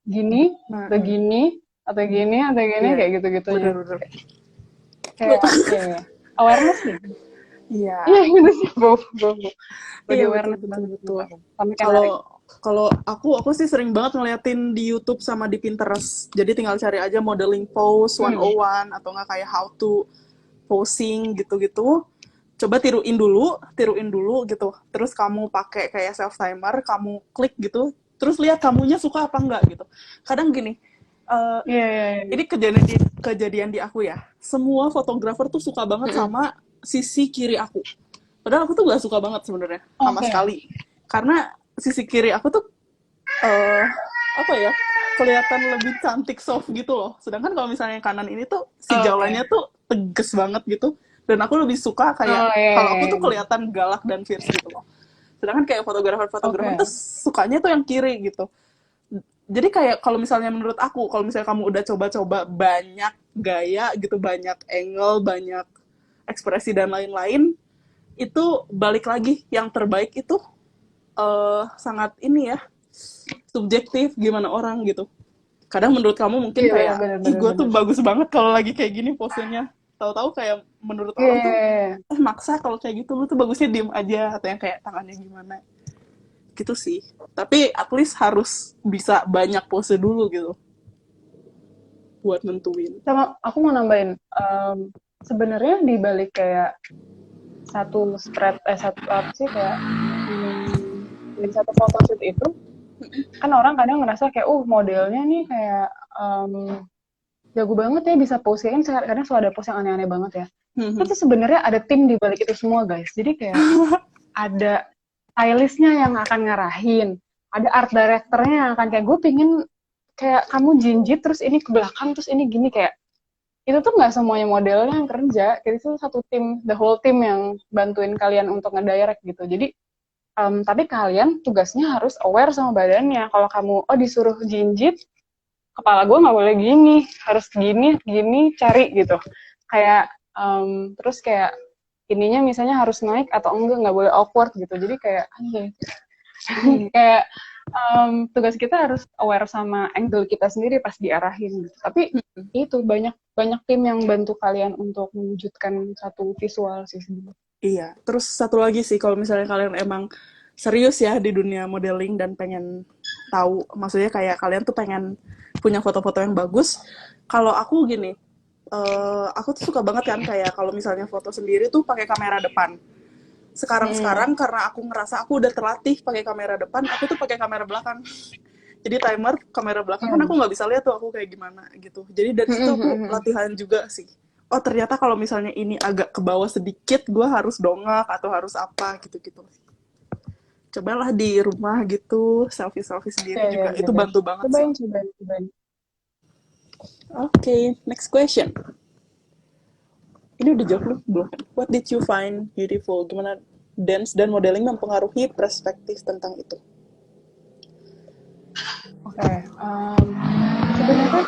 gini, atau gini, atau gini, kayak gitu-gitunya. Bener-bener. Kayak, ya, awareness nih. Iya. Iya gitu sih, body Iya, awareness betul. Kalau aku sih sering banget ngeliatin di YouTube sama di Pinterest. Jadi tinggal cari aja modeling pose 101 atau nggak kayak how to posing gitu-gitu. Coba tiruin dulu gitu. Terus kamu pakai kayak self timer, kamu klik gitu. Terus lihat kamunya suka apa enggak gitu. Kadang gini, ini kejadian di aku ya. Semua fotografer tuh suka banget sama sisi kiri aku. Padahal aku tuh gak suka banget sebenarnya sama sekali. Karena sisi kiri aku tuh apa ya, kelihatan lebih cantik soft gitu loh. Sedangkan kalau misalnya yang kanan ini tuh si jawlanya tuh tegas banget gitu. Dan aku lebih suka kayak kalau aku tuh kelihatan galak dan fierce gitu loh. Sedangkan kayak fotografer tuh sukanya tuh yang kiri gitu. Jadi kayak kalau misalnya menurut aku, kalau misalnya kamu udah coba-coba banyak gaya gitu, banyak angle, banyak ekspresi dan lain-lain, itu balik lagi yang terbaik itu sangat ini ya, subjektif gimana orang gitu. Kadang menurut kamu mungkin Iya, kayak, benar ih benar gue tuh benar. bagus banget kalau lagi kayak gini posenya. Tahu-tahu kayak menurut Iya, orang iya, tuh, iya. maksa kalau kayak gitu lu tuh bagusnya diem aja atau yang kayak tangannya gimana gitu sih. Tapi at least harus bisa banyak pose dulu gitu buat nentuin. Sama aku mau nambahin, sebenarnya di balik kayak satu spread satu apa sih kayak di satu photoshoot itu kan orang kadang ngerasa kayak modelnya nih kayak jago banget ya bisa pose kan kadang selalu ada pose yang aneh-aneh banget ya. Itu tuh sebenarnya ada tim di balik itu semua guys. Jadi kayak ada stylistnya yang akan ngarahin, ada art directornya yang akan kayak gue pingin kayak kamu jinjit terus ini ke belakang terus ini gini kayak itu tuh nggak semuanya modelnya yang kerja, itu satu tim, the whole team yang bantuin kalian untuk ngedirect gitu. Jadi tapi kalian tugasnya harus aware sama badannya. Kalau kamu disuruh jinjit, kepala gue nggak boleh gini, harus gini, gini, cari gitu. Kayak terus kayak ininya misalnya harus naik atau enggak, nggak boleh awkward gitu. Jadi kayak anjay, kayak tugas kita harus aware sama angle kita sendiri pas diarahin gitu. Tapi itu banyak banyak tim yang bantu kalian untuk mewujudkan satu visual sih sebenarnya. Iya, terus satu lagi sih kalau misalnya kalian emang serius ya di dunia modeling dan pengen tahu, maksudnya kayak kalian tuh pengen punya foto-foto yang bagus. Kalau aku gini, aku tuh suka banget kan kayak kalau misalnya foto sendiri tuh pakai kamera depan. Sekarang-sekarang karena aku ngerasa aku udah terlatih pakai kamera depan, aku tuh pakai kamera belakang. Jadi timer kamera belakang kan aku nggak bisa lihat tuh aku kayak gimana gitu. Jadi dari situ aku latihan juga sih. Oh ternyata kalau misalnya ini agak ke bawah sedikit, gue harus dongak atau harus apa gitu-gitu. Cobalah di rumah gitu, selfie-selfie sendiri Ya, ya, juga. ya, Itu ya. bantu banget sih. Cobain, cobain, cobain. Oke, next question. Ini udah jawab lu belum? What did you find beautiful? Gimana dance dan modeling mempengaruhi perspektif tentang itu? Oke, sebenarnya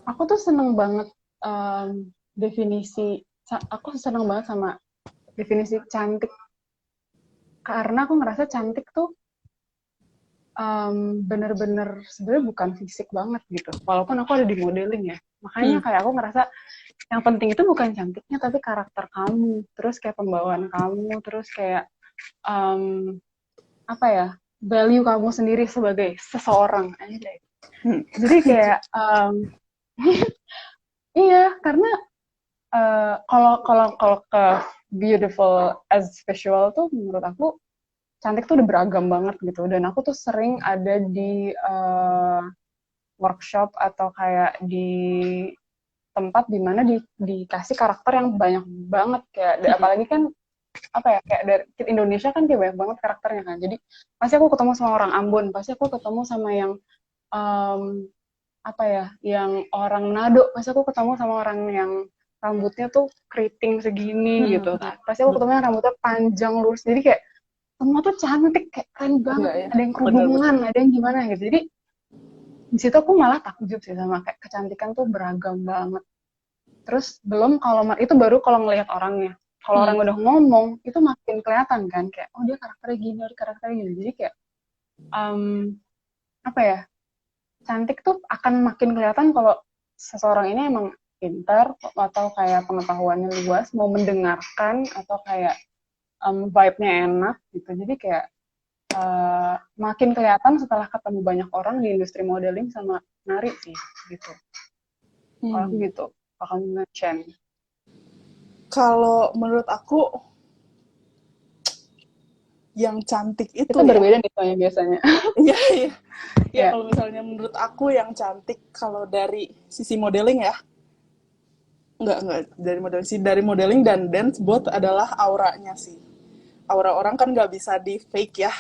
aku tuh seneng banget definisi, aku seneng banget sama definisi cantik karena aku ngerasa cantik tuh bener-bener sebenarnya bukan fisik banget gitu. Walaupun aku ada di modeling ya, makanya Hmm. kayak aku ngerasa yang penting itu bukan cantiknya tapi karakter kamu, terus kayak pembawaan kamu, terus kayak um, apa ya value kamu sendiri sebagai seseorang aja. Jadi kayak iya karena kalau kalau kalau ke beautiful as visual tuh menurut aku cantik tuh udah beragam banget gitu dan aku tuh sering ada di workshop atau kayak di tempat dimana dikasih karakter yang banyak banget kayak apalagi kan apa ya kayak dari Indonesia kan kayak banyak banget karakternya kan jadi pasti aku ketemu sama orang Ambon pasti aku ketemu sama yang um, apa ya yang orang Manado pasti aku ketemu sama orang yang rambutnya tuh keriting segini gitu pasti aku ketemu yang rambutnya panjang lurus jadi kayak semua tuh cantik kayak keren banget Iya, ya. ada yang Bener-bener. kerudungan ada yang gimana gitu jadi di situ aku malah takjub sih sama kayak kecantikan tuh beragam banget terus belum kalau itu baru kalau ngelihat orangnya kalau orang udah ngomong itu makin kelihatan kan kayak dia karakternya gini dia karakternya gini jadi kayak um, apa ya cantik tuh akan makin kelihatan kalau seseorang ini emang pintar atau kayak pengetahuannya luas mau mendengarkan atau kayak vibe-nya enak gitu jadi kayak makin kelihatan setelah ketemu banyak orang di industri modeling sama nari sih gitu kalau aku gitu bakal mention Kalau menurut aku yang cantik itu kita ya. berbeda nih soalnya biasanya Iya, iya. Ya ya kalau misalnya menurut aku yang cantik kalau dari sisi modeling ya, enggak dari modeling sih, dari modeling dan dance buat adalah auranya sih. Aura orang kan nggak bisa di fake ya.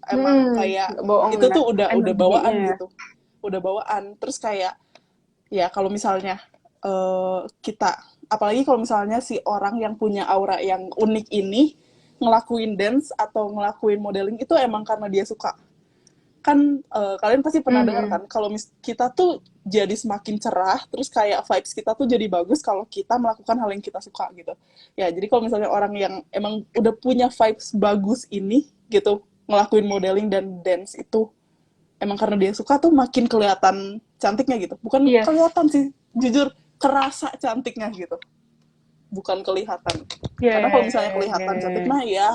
Emang kayak nggak bohong itu ya tuh udah energinya bawaan ya gitu. Udah bawaan. Terus kayak ya kalau misalnya kita apalagi kalau misalnya si orang yang punya aura yang unik ini ngelakuin dance atau ngelakuin modeling itu emang karena dia suka kan kalian pasti pernah dengar kan kalau kita tuh jadi semakin cerah terus kayak vibes kita tuh jadi bagus kalau kita melakukan hal yang kita suka gitu ya jadi kalau misalnya orang yang emang udah punya vibes bagus ini gitu ngelakuin modeling dan dance itu emang karena dia suka tuh makin kelihatan cantiknya gitu. Bukan Yes. kelihatan sih, jujur kerasa cantiknya gitu. Bukan kelihatan. Iya, Karena iya, kalau iya, misalnya iya, kelihatan iya, cantik iya. mah ya,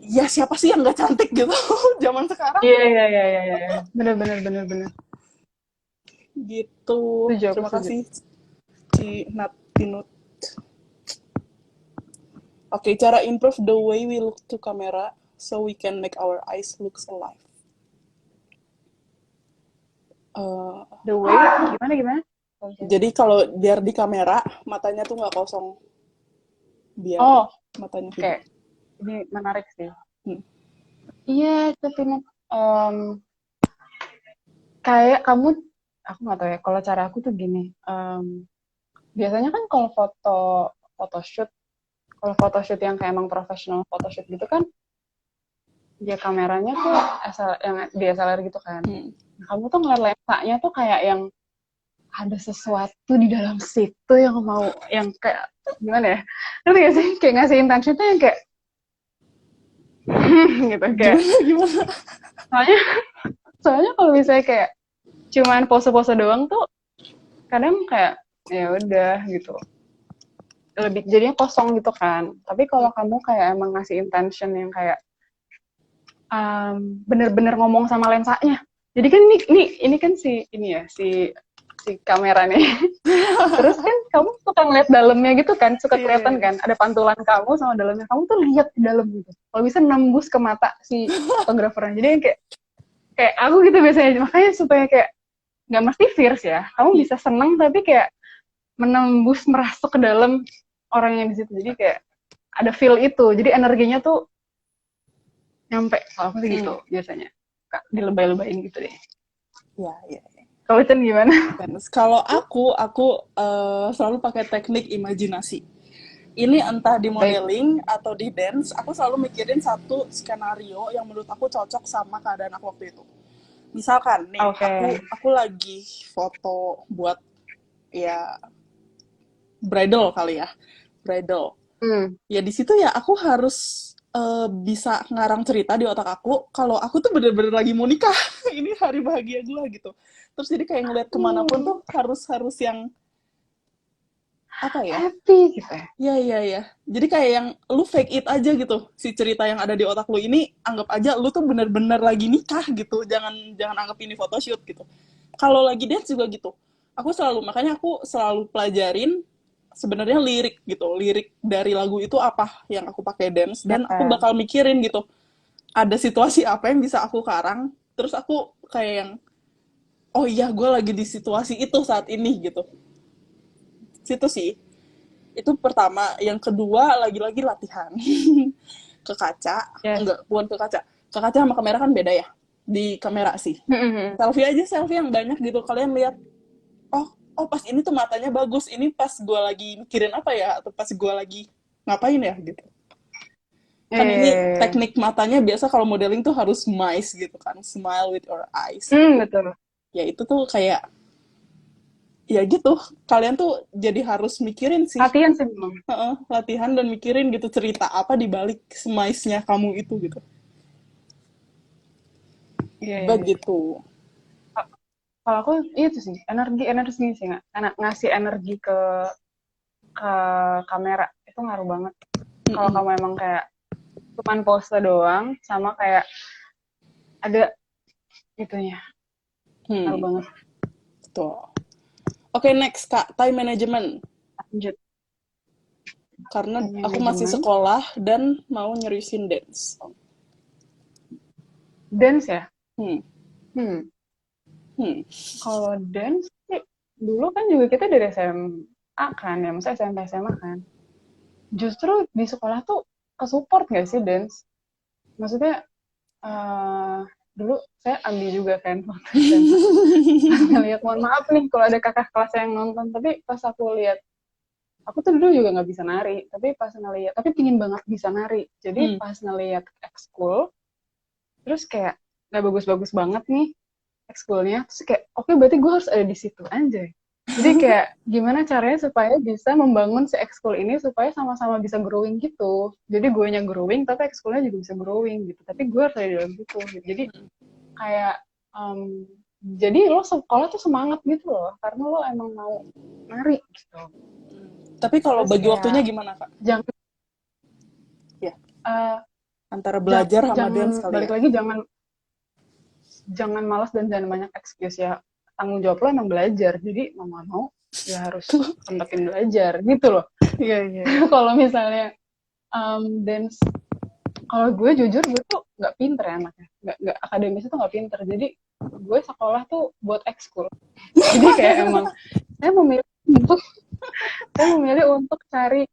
ya siapa sih yang nggak cantik gitu zaman sekarang Iya, iya, iya, iya, iya, iya. Bener, bener, bener, bener. gitu. Setuju, aku Terima setuju. kasih Ci Natinut. Oke, cara improve the way we look to camera so we can make our eyes looks alive. Eh, The way, gimana, gimana? jadi kalau biar di kamera matanya tuh nggak kosong, biar Oh, matanya oke. hidup. Ini menarik sih. Hmm. Iya, tapi kayak kamu, aku nggak tahu ya, kalau cara aku tuh gini, biasanya kan kalau photoshoot, kalau photoshoot yang kayak emang profesional photoshoot gitu kan, ya kameranya tuh yang DSLR gitu kan. Hmm. Nah, kamu tuh ngeliat lensanya tuh kayak yang ada sesuatu di dalam situ yang mau, yang kayak gimana ya? Ngerti gak sih? Kayak ngasih intention tuh yang kayak gitu kayak. Gimana gimana? Soalnya soalnya kalau misalnya kayak cuman pose-pose doang tuh kadang kayak ya udah gitu. Lebih jadinya kosong gitu kan. Tapi kalau kamu kayak emang ngasih intention yang kayak bener-bener ngomong sama lensanya. Jadi kan ini kan si ini ya si kamera nih. Terus kan kamu suka ngeliat dalamnya gitu kan, suka Iya, iya, kelihatan iya. kan, ada pantulan kamu sama dalamnya. Kamu tuh lihat di dalam gitu. Kalau bisa nembus ke mata si fotografernya. Jadi yang kayak kayak aku gitu biasanya. Makanya supaya kayak nggak mesti fierce ya. Kamu bisa seneng tapi kayak menembus merasuk ke dalam orang yang di situ. Jadi kayak ada feel itu. Jadi energinya tuh nyampe. Kalau aku sih gitu Hmm. biasanya. Kak, dilebay-lebayin gitu deh. Ya, ya. Kalau Chen gimana? Kalau aku selalu pakai teknik imajinasi. Ini entah di Baik. modeling atau di dance, aku selalu mikirin satu skenario yang menurut aku cocok sama keadaan aku waktu itu. Misalkan nih, Oke. aku lagi foto buat ya bridal kali ya, bridal. Hmm. Ya di situ ya aku harus bisa ngarang cerita di otak aku kalau aku tuh bener-bener lagi mau nikah. Ini hari bahagia gue gitu. Terus jadi kayak ngeliat kemanapun tuh harus yang apa ya? Happy gitu ya. Iya, iya, iya. Jadi kayak yang lu fake it aja gitu. Si cerita yang ada di otak lu ini anggap aja lu tuh bener-bener lagi nikah gitu. Jangan jangan anggap ini photoshoot gitu. Kalau lagi dance juga gitu. Makanya aku selalu pelajarin sebenarnya lirik gitu. Lirik dari lagu itu apa yang aku pakai dance Ya. dan aku bakal mikirin gitu. Ada situasi apa yang bisa aku karang, terus aku kayak yang oh iya gue lagi di situasi itu saat ini gitu. Situ sih. Itu pertama. Yang kedua lagi-lagi latihan. Ke kaca, Yes. enggak, bukan ke kaca sama kamera kan beda ya, di kamera sih selfie aja, selfie yang banyak gitu, kalian lihat oh oh pas ini tuh matanya bagus, ini pas gue lagi mikirin apa ya, atau pas gue lagi ngapain ya gitu. Kan ini Eh. teknik matanya biasa kalau modeling tuh harus smize gitu kan, smile with your eyes. Betul. Ya itu tuh kayak ya gitu, kalian tuh jadi harus mikirin sih. Latihan sih memang. Latihan dan mikirin gitu cerita apa di balik smize-nya kamu itu gitu. Iya, iya, iya. Begitu. Kalau aku itu sih energi sih nggak ngasih energi ke kamera itu ngaruh banget. Kalau Mm-mm. kamu emang kayak cuman pose doang sama kayak ada itunya ngaruh Hmm, banget. betul. Oke, next Kak, time management. Lanjut Karena aku masih manajemen sekolah dan mau nyeriusin dance. dance ya. Hmm, Hmm. hmm, Kalau dance sih, dulu kan juga kita dari SMA kan ya, maksudnya SMP SMA kan. Justru di sekolah tuh ke support nggak sih dance? Maksudnya eh dulu saya ambil juga kan waktu SMA. Pas ngeliat, mohon maaf nih kalau ada kakak kelas yang nonton, tapi pas aku lihat, aku tuh dulu juga nggak bisa nari, tapi pas ngeliat, tapi pingin banget bisa nari. Jadi hmm, pas ngeliat ekskul, terus kayak nggak bagus-bagus banget nih ekskulnya, terus kayak oke, berarti gue harus ada di situ aja. Jadi kayak gimana caranya supaya bisa membangun si ekskul ini supaya sama-sama bisa growing gitu. Jadi gue nya growing tapi ekskulnya juga bisa growing gitu. Tapi gue harus ada di dalam gitu. Jadi kayak um, jadi lo sekolah tuh semangat gitu loh karena lo emang mau nari gitu. Tapi kalau Terus bagi waktunya kayak gimana Kak? jangan Ya, uh, antara belajar sama jangan dance kali balik ya. lagi jangan jangan malas dan jangan banyak excuse ya. Tanggung jawab lo emang belajar. Jadi mau nggak mau ya harus tempatkan belajar gitu loh. Iya, iya, iya. Kalau misalnya dance, kalau gue jujur gue tuh nggak pinter ya anaknya, nggak akademis itu nggak pinter. Jadi gue sekolah tuh buat ekskul. Jadi kayak emang saya memilih untuk saya memilih untuk cari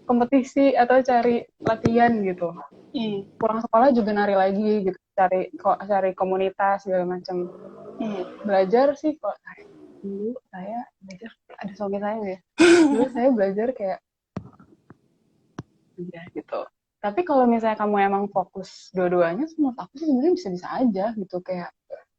kompetisi atau cari latihan gitu. Hmm. Pulang sekolah juga nari lagi gitu, cari komunitas segala macam. Hmm. Belajar sih kok dulu saya belajar ada suami saya ya. Dulu saya belajar kayak ya gitu. Tapi kalau misalnya kamu emang fokus dua-duanya, menurut aku sih sebenarnya bisa-bisa aja gitu kayak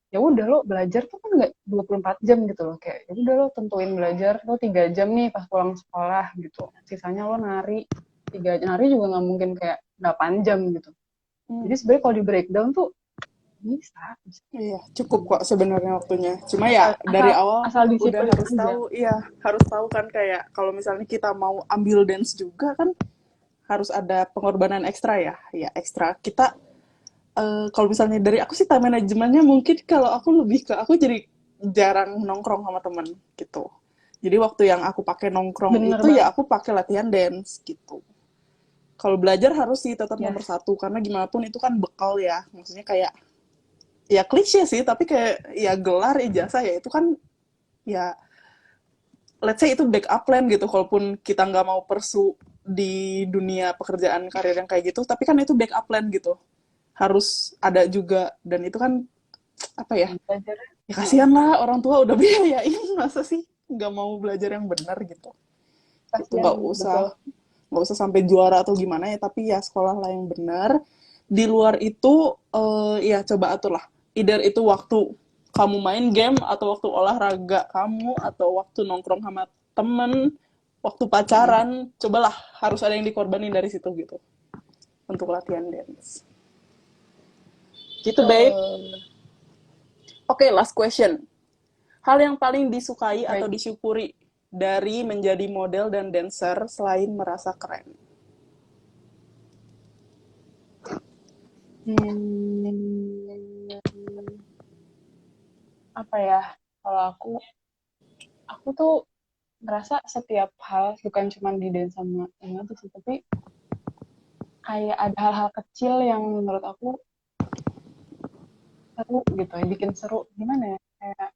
ya udah lo belajar tuh kan nggak 24 jam gitu loh kayak ya udah lo tentuin belajar lo 3 jam nih pas pulang sekolah gitu. Sisanya lo nari 3 jam nari juga nggak mungkin kayak 8 jam gitu. Jadi Hmm. sebenarnya kalau di breakdown tuh bisa. Iya, cukup kok sebenarnya waktunya. Cuma Asal ya asal dari awal asal udah disiplin harus aja. tahu, iya, harus tahu kan kayak kalau misalnya kita mau ambil dance juga kan harus ada pengorbanan ekstra ya. Ya, ekstra. Kita kalau misalnya dari aku sih time manajemennya mungkin kalau aku lebih ke aku jadi jarang nongkrong sama temen gitu. Jadi waktu yang aku pakai nongkrong Bener itu ya banget. aku pakai latihan dance gitu. Kalau belajar harus sih tetap nomor Yes. satu karena gimana pun itu kan bekal ya. Maksudnya kayak ya klise sih tapi kayak ya gelar ijazah ya itu kan ya let's say itu backup plan gitu kalaupun kita nggak mau pursue di dunia pekerjaan karir yang kayak gitu tapi kan itu backup plan gitu harus ada juga dan itu kan apa ya Belajar. ya Heeh. kasihan lah orang tua udah biayain masa sih nggak mau belajar yang benar gitu itu Kasihan betul. nggak usah sampai juara atau gimana ya tapi ya sekolah lah yang benar di luar itu ya coba atur lah either itu waktu kamu main game atau waktu olahraga kamu atau waktu nongkrong sama temen waktu Mm. pacaran cobalah harus ada yang dikorbanin dari situ gitu untuk latihan dance gitu babe. Betul. Oke, last question. Hal yang paling disukai atau Baik. disyukuri dari menjadi model dan dancer selain merasa keren. Hmm, apa ya? Kalau aku tuh ngerasa setiap hal bukan cuma di dance sama yang itu sih, tapi kayak ada hal-hal kecil yang menurut aku seru gitu ya, bikin seru. Gimana ya? Kayak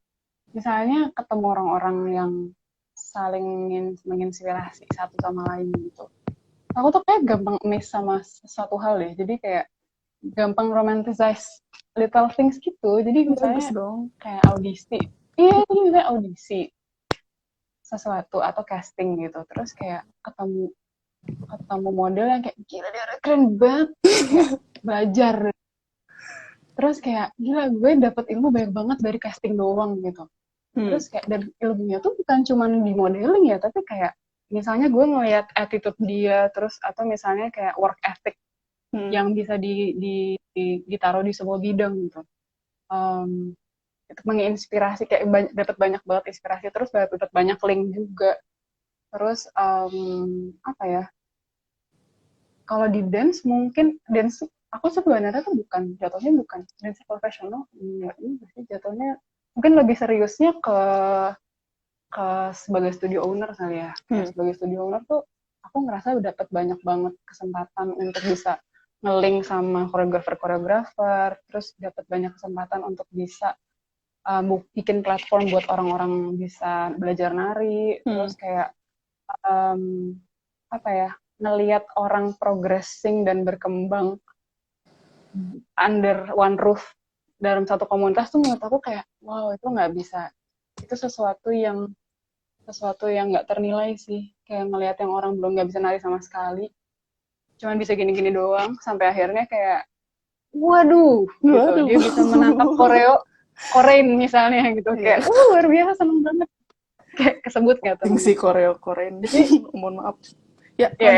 misalnya ketemu orang-orang yang saling menginspirasi satu sama lain gitu. Aku tuh kayak gampang miss sama sesuatu hal deh. Jadi kayak gampang romanticize little things gitu. Jadi Bagus misalnya dong. kayak audisi. Iya, jadi misalnya audisi sesuatu atau casting gitu. Terus kayak ketemu ketemu model yang kayak gila dia keren banget. Terus kayak belajar. Terus kayak gila gue dapet ilmu banyak banget dari casting doang gitu. Hmm. Terus kayak dan ilmunya tuh bukan cuma di modeling ya, tapi kayak misalnya gue ngeliat attitude dia, terus atau misalnya kayak work ethic Hmm. yang bisa ditaruh di sebuah bidang gitu. Um, itu menginspirasi kayak dapat banyak banget inspirasi terus dapat banyak link juga terus apa ya kalau di dance mungkin dance aku sebenarnya tuh jatuhnya bukan dance profesional enggak juga sih jatuhnya mungkin lebih seriusnya ke sebagai studio owner kali ya kayak Hmm. sebagai studio owner tuh aku ngerasa udah dapat banyak banget kesempatan untuk bisa ngelink sama koreografer terus dapat banyak kesempatan untuk bisa bikin platform buat orang-orang bisa belajar nari Hmm. terus kayak um, apa ya ngelihat orang progressing dan berkembang under one roof dalam satu komunitas tuh menurut aku kayak wow itu nggak bisa itu sesuatu yang nggak ternilai sih kayak ngelihat yang orang belum nggak bisa nari sama sekali cuman bisa gini-gini doang sampai akhirnya kayak waduh gitu Waduh. dia bisa menangkap koreo korein misalnya gitu kayak Iya. luar biasa seneng banget kayak kesebut nggak tuh Tingsi namanya. Korea Korean. Jadi Mohon maaf. Ya, lanjut. ya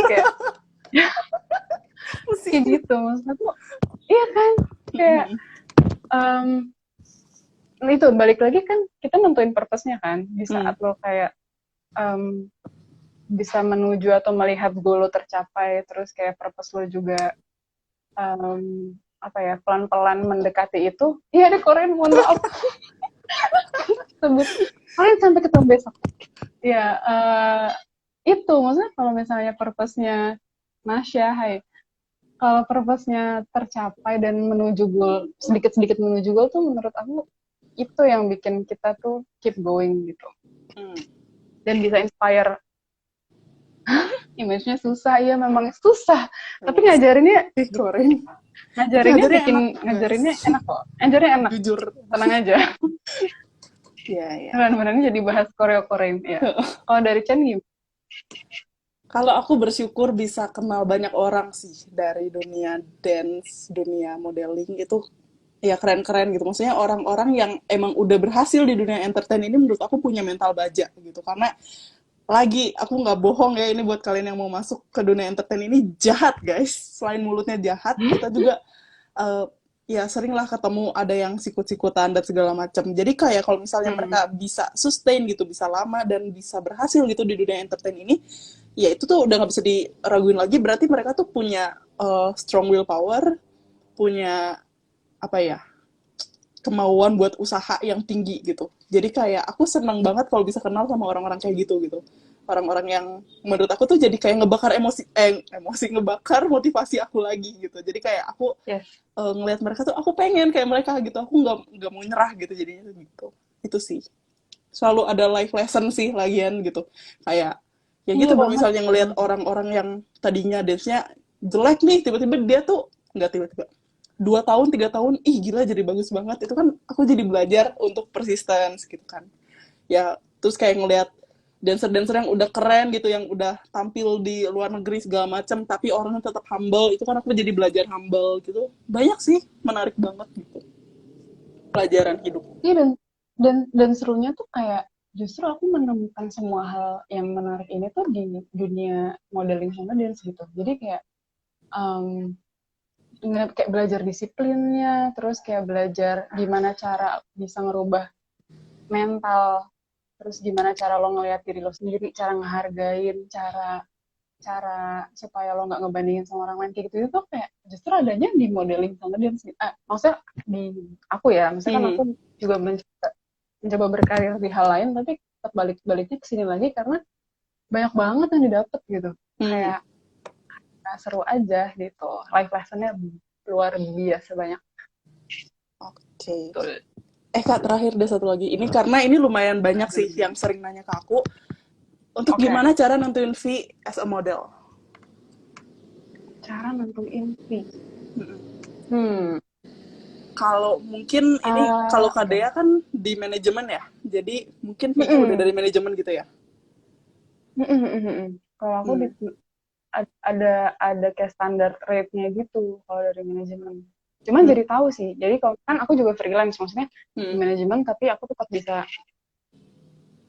kayak Pusing. kayak gitu maksud aku. Iya kan, kayak em, itu balik lagi kan kita nentuin purpose-nya kan di saat lo kayak em, bisa menuju atau melihat goal lo tercapai, terus kayak purpose lo juga apa ya, pelan-pelan mendekati itu. Iya ada Korean, mohon maaf sebut. Kalian sampai ketemu besok. Ya itu maksudnya kalau misalnya purpose-nya Nasya, hai, kalau purpose-nya tercapai dan menuju goal, sedikit-sedikit menuju goal tuh menurut aku itu yang bikin kita tuh keep going gitu. Dan bisa inspire. Image-nya susah, iya memang susah. Tapi ngajarinnya Korean. Tapi ngajarinnya ngajarnya bikin enak, ngajarinnya guys. enak kok. Ngajarinnya enak. Jujur. Tenang aja. Iya, iya. Benar-benar jadi bahas Korea-Korea ya. Kalau dari Chen gimana? Kalau aku bersyukur bisa kenal banyak orang sih dari dunia dance, dunia modeling itu ya keren-keren gitu. Maksudnya orang-orang yang emang udah berhasil di dunia entertain ini menurut aku punya mental baja gitu. Karena lagi aku nggak bohong ya, ini buat kalian yang mau masuk ke dunia entertain ini jahat guys. Selain mulutnya jahat, kita juga eh, ya sering lah ketemu ada yang sikut-sikutan dan segala macam. Jadi kayak kalau misalnya mereka bisa sustain gitu, bisa lama dan bisa berhasil gitu di dunia entertain ini, ya itu tuh udah nggak bisa diraguin lagi. Berarti mereka tuh punya strong willpower, punya apa ya, kemauan buat usaha yang tinggi gitu. Jadi kayak aku senang banget kalau bisa kenal sama orang-orang kayak gitu. Orang-orang yang menurut aku tuh jadi kayak ngebakar emosi ngebakar motivasi aku lagi gitu. Jadi kayak aku Yes. ngelihat mereka tuh aku pengen kayak mereka gitu. Aku nggak mau nyerah gitu jadinya gitu. Itu sih. Selalu ada life lesson sih lagian gitu. Kayak ya Iya gitu kalau banget. misalnya ngelihat orang-orang yang tadinya dance-nya jelek nih, tiba-tiba dia tuh nggak tiba-tiba 2 tahun 3 tahun, ih gila jadi bagus banget, itu kan aku jadi belajar untuk persistence gitu kan. Ya terus kayak ngelihat dancer-dancer yang udah keren gitu, yang udah tampil di luar negeri segala macam tapi orangnya tetap humble, itu kan aku jadi belajar humble gitu. Banyak sih, menarik banget gitu pelajaran hidup. Iya, dan serunya tuh kayak justru aku menemukan semua hal yang menarik ini tuh di dunia modeling sama dance gitu. Jadi kayak um, kayak belajar disiplinnya, terus kayak belajar gimana cara bisa ngerubah mental, terus gimana cara lo ngelihat diri lo sendiri, cara ngehargain, cara cara supaya lo nggak ngebandingin sama orang lain kayak gitu, itu kayak justru adanya di modeling sama dance. Maksudnya di aku ya, maksudnya kan aku Hmm. juga mencoba berkarir di hal lain, tapi tetap balik-baliknya ke sini lagi karena banyak banget yang didapat gitu. Hmm. Kayak seru aja gitu. Life lessonnya luar biasa banyak. Oke. Okay. Betul. Kak, terakhir deh satu lagi. Ini karena ini lumayan banyak sih yang sering nanya ke aku. Untuk Oke, gimana cara nentuin fee as a model? cara nentuin fee. Hmm. Kalau mungkin ini, kalau Kak Oke. Dea kan di manajemen ya, jadi mungkin fee-nya udah Mm-mm. dari manajemen gitu ya. Mm-mm, mm-mm. Kalau aku Hmm. ada kayak standar rate-nya gitu kalau dari manajemen. Cuman Hmm. jadi tahu sih. Jadi kalau kan aku juga freelance, maksudnya di Hmm. manajemen, tapi aku tetap bisa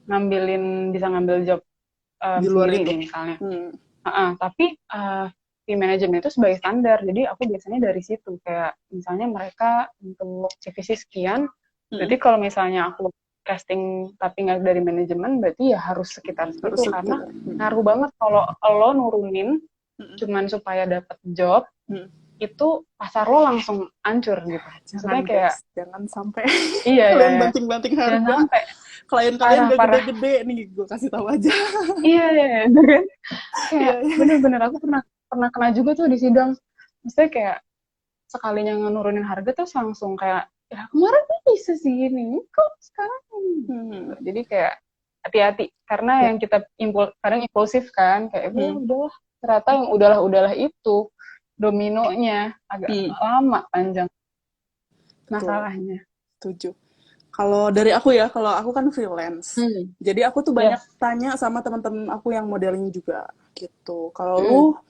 ngambil job Di luar sendiri itu. nih misalnya. Hmm. Tapi di manajemen itu sebagai standar. Jadi aku biasanya dari situ kayak misalnya mereka untuk CVC sekian. Hmm. Berarti kalau misalnya aku casting tapi nggak dari manajemen, berarti ya harus sekitar Harus segitu karena sekitar. Hmm. ngaruh banget kalau lo nurunin Hmm. cuman supaya dapat job, Hmm. itu pasar lo langsung hancur gitu. Jangan Maksudnya kayak guys, jangan sampai iya ya kalian ya. banting-banting Jangan harga. sampai Klien kalian parah gak parah. gede-gede, nih gue kasih tahu aja. Iya ya, ya. Kan? Kayak Iya, iya. bener-bener aku pernah pernah kena juga tuh di sidang. Maksudnya kayak sekalinya nurunin harga terus langsung kayak ya kemarin tuh bisa segini kok sekarang gitu. Hmm. Jadi kayak hati-hati karena Ya. yang kita kadang impulsif kan kayak Hmm. udahlah, ternyata yang udahlah itu dominonya agak Hmm. lama panjang Betul. masalahnya. Setuju. Kalau dari aku ya, kalau aku kan freelance. Hmm. Jadi aku tuh banyak Yes. tanya sama teman-teman aku yang modeling juga gitu. Kalau lu Hmm.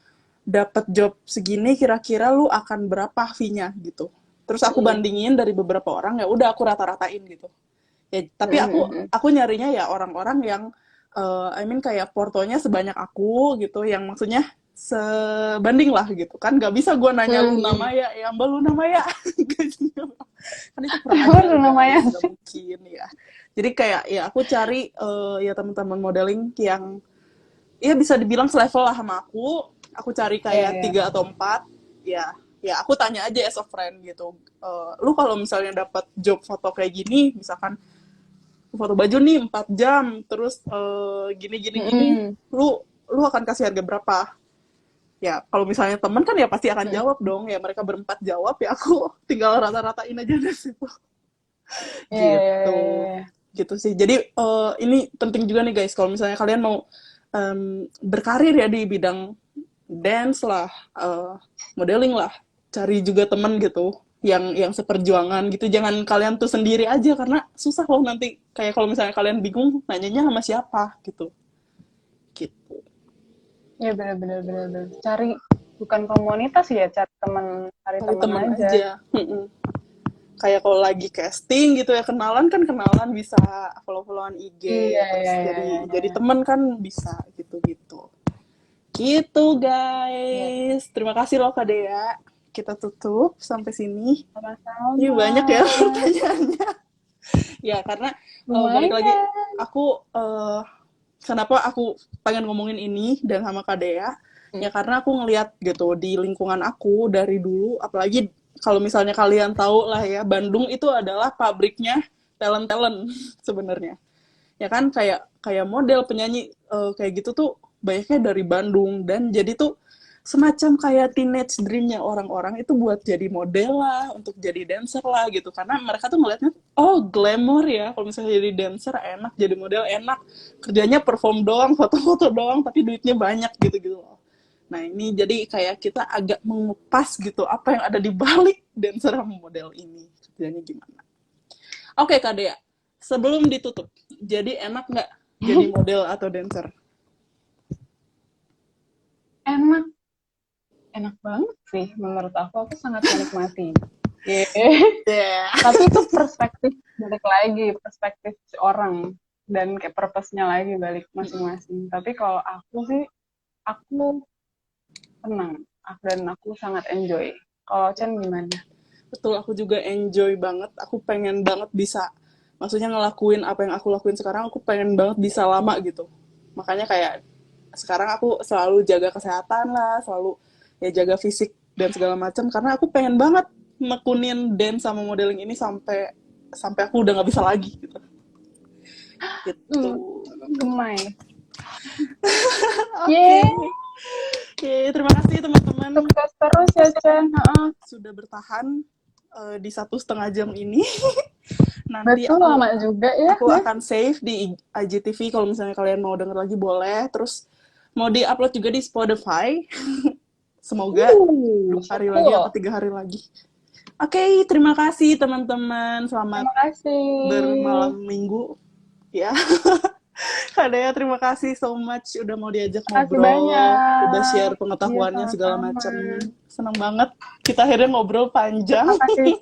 dapat job segini, kira-kira lu akan berapa fee-nya gitu. Terus aku Hmm. bandingin dari beberapa orang, ya udah aku rata-ratain gitu. Ya, tapi aku nyarinya ya orang-orang yang I mean kayak portonya sebanyak aku gitu, yang maksudnya sebanding lah gitu kan. Gak bisa gue nanya Luna Hmm. Maya, ya Mbak Luna Maya. Kan itu kurang Emang ajar guys, lumayan gak sih. mungkin ya. Jadi kayak ya aku cari ya teman-teman modeling yang ya bisa dibilang selevel lah sama aku. Aku cari Iya, kayak iya. 3 atau 4, ya ya aku tanya aja as a friend gitu. Lu kalau misalnya dapat job foto kayak gini, misalkan foto baju nih 4 jam, terus gini gini gini, Mm-mm. lu akan kasih harga berapa? Ya kalau misalnya temen kan ya pasti akan jawab Mm-mm. dong, ya mereka berempat jawab, ya aku tinggal rata-ratain aja dari situ. Iya, iya, iya, Gitu, iya. gitu sih. Jadi ini penting juga nih guys, kalau misalnya kalian mau berkarir ya di bidang dance lah, modeling lah, cari juga temen gitu yang seperjuangan gitu. Jangan kalian tuh sendiri aja, karena susah loh nanti. Kayak kalau misalnya kalian bingung nanyanya sama siapa gitu. Gitu. Iya, benar, benar, benar, benar. Cari bukan komunitas ya, cari Cari teman temen aja. aja. Kayak kalau lagi casting gitu ya, kenalan kan kenalan, bisa follow-followan IG, Iya, terus iya, iya, iya, jadi iya. temen kan bisa gitu-gitu. Gitu Iya, guys. Terima kasih loh Kak Dea. Kita tutup sampai sini. Ini sama-sama. banyak ya pertanyaannya. Ya karena balik lagi, Lumayan. aku kenapa aku pengen ngomongin ini dan sama Kak Dea, Hmm. ya karena aku ngeliat gitu di lingkungan aku dari dulu, apalagi kalau misalnya kalian tahu lah ya, Bandung itu adalah pabriknya talent-talent sebenarnya. Ya kan, kayak kayak model, penyanyi kayak gitu tuh banyaknya dari Bandung, dan jadi tuh semacam kayak teenage dreamnya orang-orang itu buat jadi model lah, untuk jadi dancer lah gitu, karena mereka tuh ngeliatnya oh glamour ya, kalau misalnya jadi dancer enak, jadi model enak, kerjanya perform doang, foto-foto doang, tapi duitnya banyak gitu-gitu loh. Nah ini jadi kayak kita agak mengupas gitu apa yang ada di balik dancer sama model ini, kerjanya gimana. Oke Kak Dea, sebelum ditutup, jadi enak nggak jadi model atau dancer? Enak, enak banget sih menurut aku. Aku sangat menikmati. Iya. Yeah. Tapi itu perspektif, balik lagi perspektif si orang dan kayak purpose-nya lagi balik masing-masing. Tapi kalau aku sih, aku senang. Dan aku sangat enjoy. Kalau Chen gimana? Betul, aku juga enjoy banget. Aku pengen banget bisa, maksudnya ngelakuin apa yang aku lakuin sekarang, aku pengen banget bisa lama gitu. Makanya kayak sekarang aku selalu jaga kesehatan lah, selalu ya jaga fisik dan segala macam, karena aku pengen banget nekunin dance sama modeling ini sampai sampai aku udah nggak bisa lagi gitu. Gitu. Hmm, gemai. Oke. Yeay, Oke, terima kasih teman-teman sukses terus ya Chen. Heeh. sudah bertahan di 1,5 jam ini. Nanti Betul, aku lama juga ya. aku akan save di IGTV, kalau misalnya kalian mau denger lagi boleh. Terus mau di-upload juga di Spotify. Semoga 2 hari lagi apa Betul. 3 hari lagi. Oke, terima kasih teman-teman. Selamat Terima kasih. bermalam minggu. Ya, Kak Dea, terima kasih so much udah mau diajak Terima kasih ngobrol, udah banyak. share Iya, pengetahuannya segala sama-sama. macam. Senang banget. Kita akhirnya ngobrol panjang. Terima kasih.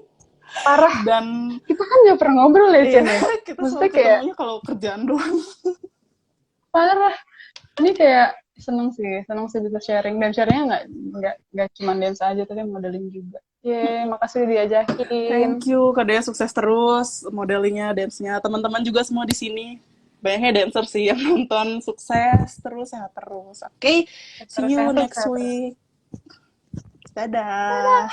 Parah. Dan Kita kan gak pernah ngobrol ya, iya, Chen ya? kita Maksudnya selalu kayak ketemunya kalau kerjaan doang. parah. Ini kayak seneng sih bisa sharing, dan sharingnya nggak cuma dance aja, tapi modeling juga. Yeay, makasih udah diajakin. Thank you, Kak Dea, sukses terus modelingnya, dance-nya. Teman-teman juga semua di sini. Banyaknya dancer sih yang nonton. Sukses terus, sehat terus. Oke, see Terus you sehat terus, next sehat terus. week. Dadah.